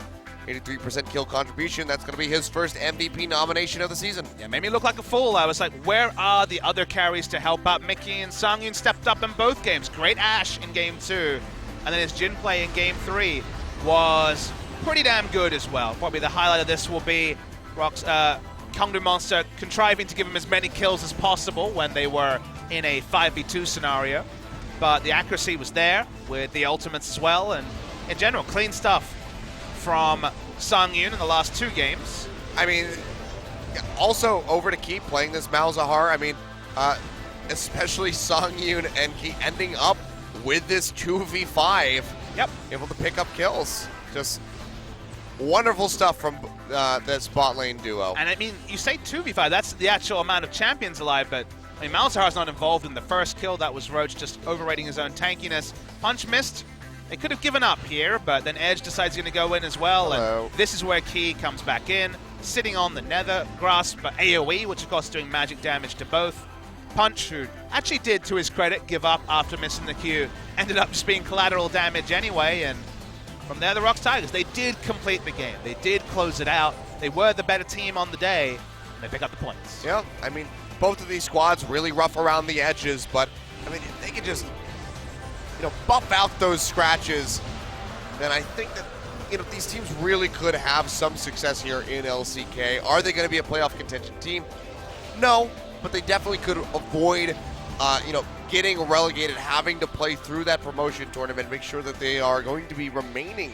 83% kill contribution. That's going to be his first MVP nomination of the season. Yeah, made me look like a fool. I was like, where are the other carries to help out Mickey? And Songyun stepped up in both games. Great Ashe in game 2, and then his Jhin play in game 3 was pretty damn good as well. Probably the highlight of this will be Kongdoo Monster contriving to give him as many kills as possible when they were in a 5v2 scenario. But the accuracy was there with the ultimates as well, and in general, clean stuff from Songyun in the last 2 games. I mean, also over to keep playing this Malzahar. I mean, especially Songyun and Key ending up with this 2v5. Yep. Able to pick up kills. Just wonderful stuff from this bot lane duo. And I mean, you say 2v5, that's the actual amount of champions alive, but I mean, Malzahar's not involved in the first kill. That was Roach just overrating his own tankiness. Punch missed. They could have given up here, but then Edge decides he's going to go in as well. Hello. And this is where Key comes back in, sitting on the Nether Grasp, but AoE, which of course is doing magic damage to both. Punch, who actually did, to his credit, give up after missing the Q, ended up just being collateral damage anyway, and from there, the ROX Tigers, they did complete the game. They did close it out. They were the better team on the day, and they pick up the points. Yeah, I mean, both of these squads really rough around the edges, but I mean, if buff out those scratches, then I think that these teams really could have some success here in LCK. Are they going to be a playoff contention team? No, but they definitely could avoid getting relegated, having to play through that promotion tournament, make sure that they are going to be remaining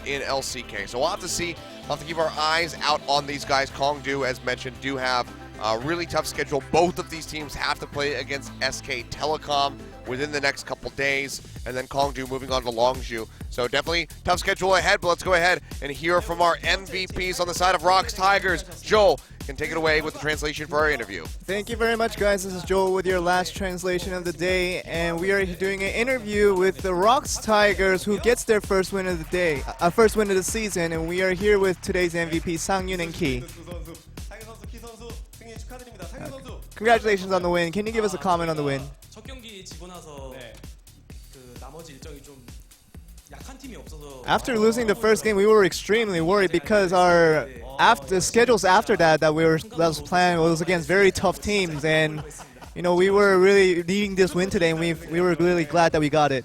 in LCK. So we'll have to see. We'll have to keep our eyes out on these guys. Kongdoo, as mentioned, do have a really tough schedule. Both of these teams have to play against SK Telecom within the next couple days, and then Kongdoo moving on to Longju. So definitely tough schedule ahead, but let's go ahead and hear from our MVPs on the side of ROX Tigers. Joel can take it away with the translation for our interview. Thank you very much, guys. This is Joel with your last translation of the day, and we are doing an interview with the ROX Tigers, who gets their first win of the day, first win of the season, and we are here with today's MVP, Sang-Yun and Ki. Congratulations on the win. Can you give us a comment on the win? 첫 경기 지고 나서 그 나머지 일정이 좀 약한 팀이 없어서 After losing the first game, we were extremely worried because our schedules after that was planned was against very tough teams, and we were really needing this win today, and we were really glad that we got it.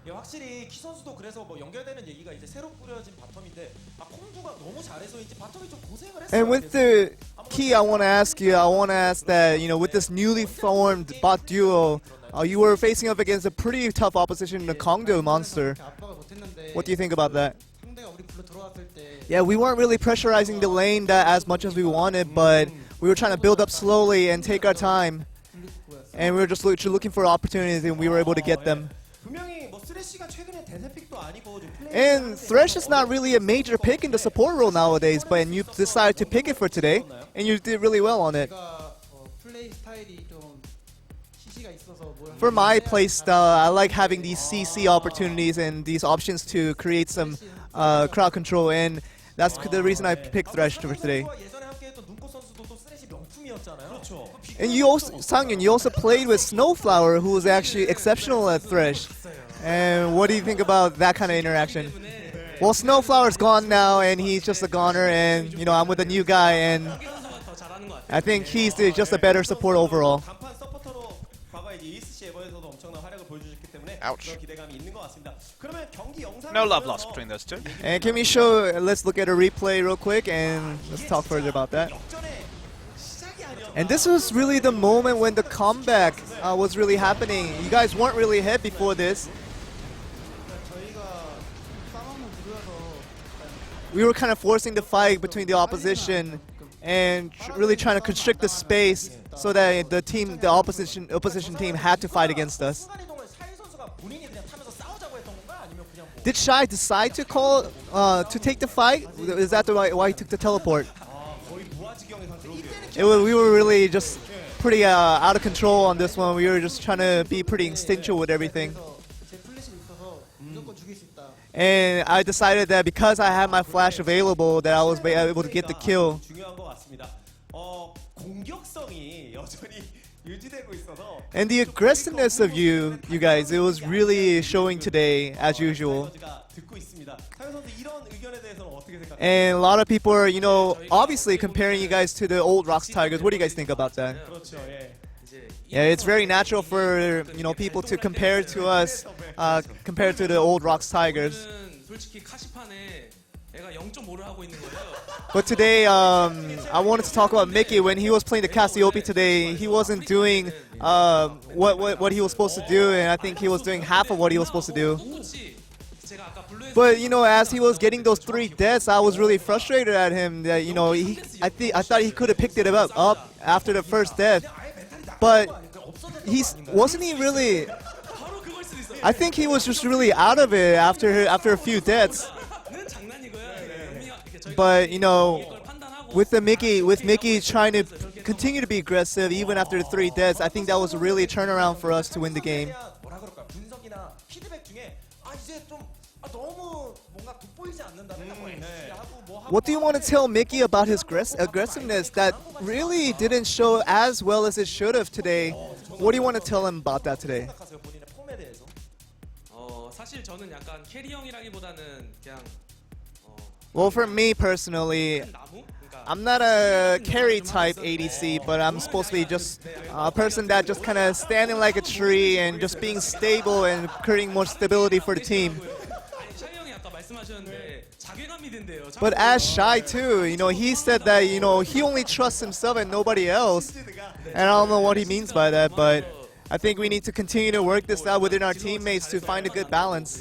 확실히 키 선수도 그래서 뭐 연결되는 얘기가 이제 새로 꾸려진 바텀인데 콩두가 너무 잘해서인지 바텀이 좀 고생을 했어요. And with the Key, I want to ask that, with this newly formed bot duo, you were facing up against a pretty tough opposition in the Kongdoo Monster. What do you think about that? Yeah, we weren't really pressurizing the lane as much as we wanted, but we were trying to build up slowly and take our time. And we were just looking for opportunities, and we were able to get them. And Thresh is not really a major pick in the support role nowadays, but you decided to pick it for today, and you did really well on it. For my playstyle, I like having these CC opportunities and these options to create some crowd control, and that's the reason I picked Thresh for today. And you also, Sang-Yun, you also played with Snowflower, who was actually exceptional at Thresh. And what do you think about that kind of interaction? Well, Snowflower's gone now, and he's just a goner, and I'm with a new guy, and I think he's just a better support overall. Ouch. No love lost between those two. And let's look at a replay real quick, and let's talk further about that. And this was really the moment when the comeback was really happening. You guys weren't really ahead before this. We were kind of forcing the fight between the opposition and really trying to constrict the space so that the opposition team had to fight against us. Did Shy decide to to take the fight? Is that why he took the teleport? We were really just pretty out of control on this one. We were just trying to be pretty instinctual with everything. And I decided that because I had my flash available, that I was able to get the kill. And the aggressiveness of you guys, it was really showing today, as usual. And a lot of people are, obviously comparing you guys to the old ROX Tigers. What do you guys think about that? Yeah, it's very natural for people to compare to us, compared to the old ROX Tigers. But today, I wanted to talk about Mickey. When he was playing the Cassiope today, he wasn't doing what he was supposed to do, and I think he was doing half of what he was supposed to do. But as he was getting those 3 deaths, I was really frustrated at him. That I thought he could have picked it up after the first death, but wasn't he really? I think he was just really out of it after a few deaths. But with Mickey trying to continue to be aggressive even after the 3 deaths, I think that was really a turnaround for us to win the game. What do you want to tell Mickey about his aggressiveness that really didn't show as well as it should have today? What do you want to tell him about that today? 사실 저는 약간 캐리형이라기보다는 그냥 Well, for me personally, I'm not a carry type ADC, but I'm supposed to be just a person that just kind of standing like a tree and just being stable and creating more stability for the team. But as Shy too, he said that he only trusts himself and nobody else, and I don't know what he means by that, but I think we need to continue to work this out within our teammates to find a good balance.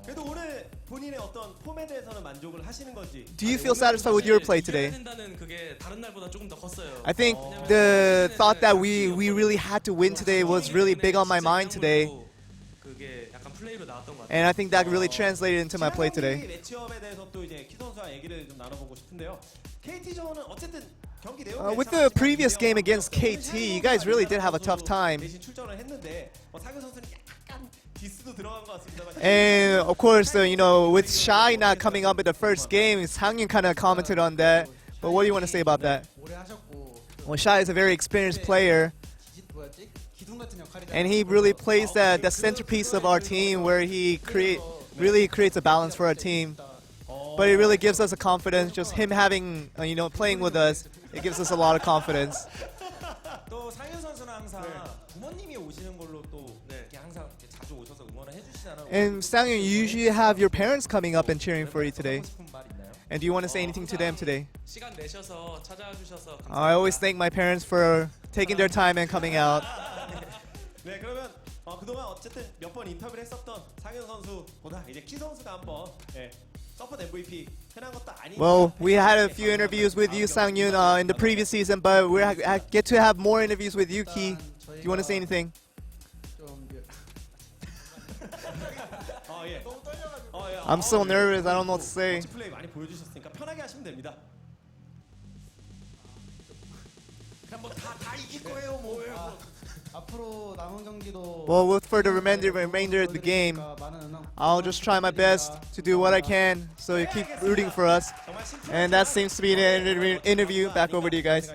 그래도 오늘 본인의 어떤 폼에 대해서는 만족을 하시는 건지. Do you feel satisfied with your play today? I think the thought that we really had to win today was really big on my mind today. And I think that really translated into my play today. 매치업에 대해서 또 이제 키 선수와 얘기를 좀 나눠보고 싶은데요. KT전은 어쨌든 경기 내용 With the previous game against KT, you guys really did have a tough time. 대신 출전을 했는데 상현 선수는 약간 디스도 들어간 것 같습니다. And of course, with Shy not coming up in the first game, Sangyun kind of commented on that. But what do you want to say about that? Well, Shy is a very experienced player. And he really plays the centerpiece of our team where he really creates a balance for our team. But it really gives us a confidence, just him having, playing with us, it gives us a lot of confidence. 또 상현 선수는 항상 부모님이 오시는 걸로 또 이렇게 항상 이렇게 자주 오셔서 응원을 해주시잖아요. And Sangyun, you usually have your parents coming up and cheering for you today. 하고 싶은 말 있나요? And do you want to say anything to them today? 시간 내셔서 찾아와 주셔서 I always thank my parents for taking their time and coming out. 네, 그러면 그동안 어쨌든 몇 번 인터뷰를 했었던 상현 선수보다 이제 키 선수가 한번 서포트 MVP 흔한 것도 아니고. Well, we had a few interviews with you, Sangyun, in the previous season, but we get to have more interviews with you, Ki. Do you want to say anything? 예. I'm so nervous. I don't know what to say. 플레이 많이 보여주셨으니까 편하게 하시면 됩니다. 그냥 뭐다 이길 거예요, 뭐예요? 앞으로 남은 경기도 Well, for the remainder of the game, I'll just try my best to do what I can, so you keep rooting for us. And that seems to be an interview. Back over to you guys.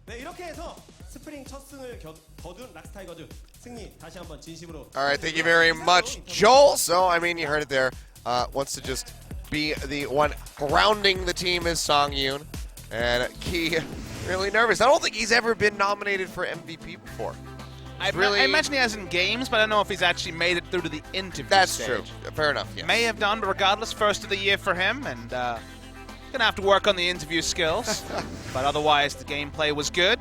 네, 이렇게 해서 스프링 첫 승을 거둔 락스 타이거즈 승리 다시 한번 진심으로. All right, thank you very much, Joel. So, I mean, you heard it there. Wants to just be the one grounding the team is Songyun. And Key, really nervous. I don't think he's ever been nominated for MVP before. I imagine he has in games, but I don't know if he's actually made it through to the interview That's stage. true. Fair enough, yes. May have done, but regardless, first of the year for him, and gonna have to work on the interview skills. But otherwise, the gameplay was good.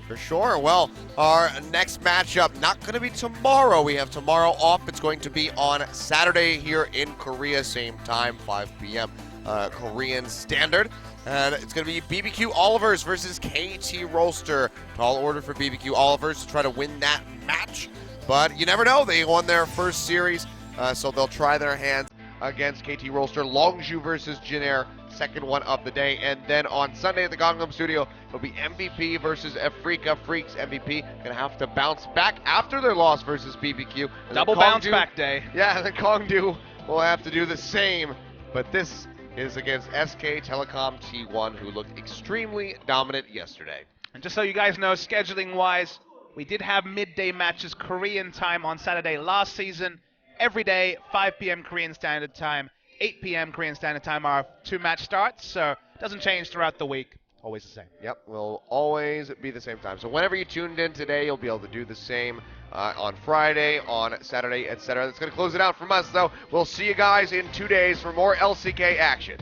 For sure. Well, our next matchup, not going to be tomorrow. We have tomorrow off. It's going to be on Saturday here in Korea, same time, 5 p.m. Korean Standard. And it's going to be BBQ Olivers versus KT Roaster. Tall order for BBQ Olivers to try to win that match. But you never know. They won their first series, so they'll try their hands against KT Roaster. Longju versus Jin-Air, second one of the day. And then on Sunday at the Gangnam Studio, it'll be MVP versus Afrika. Freaks MVP gonna have to bounce back after their loss versus BBQ. And Double then bounce back day. Yeah, the Kongdoo will have to do the same. But this is against SK Telecom T1, who looked extremely dominant yesterday. And just so you guys know, scheduling-wise, we did have midday matches Korean time on Saturday last season. Every day, 5 p.m. Korean Standard Time, 8 p.m. Korean Standard Time, our two-match starts. So it doesn't change throughout the week. Always the same. Yep, will always be the same time. So whenever you tuned in today, you'll be able to do the same on Friday, on Saturday, etc. That's going to close it out from us, though. We'll see you guys in 2 days for more LCK action.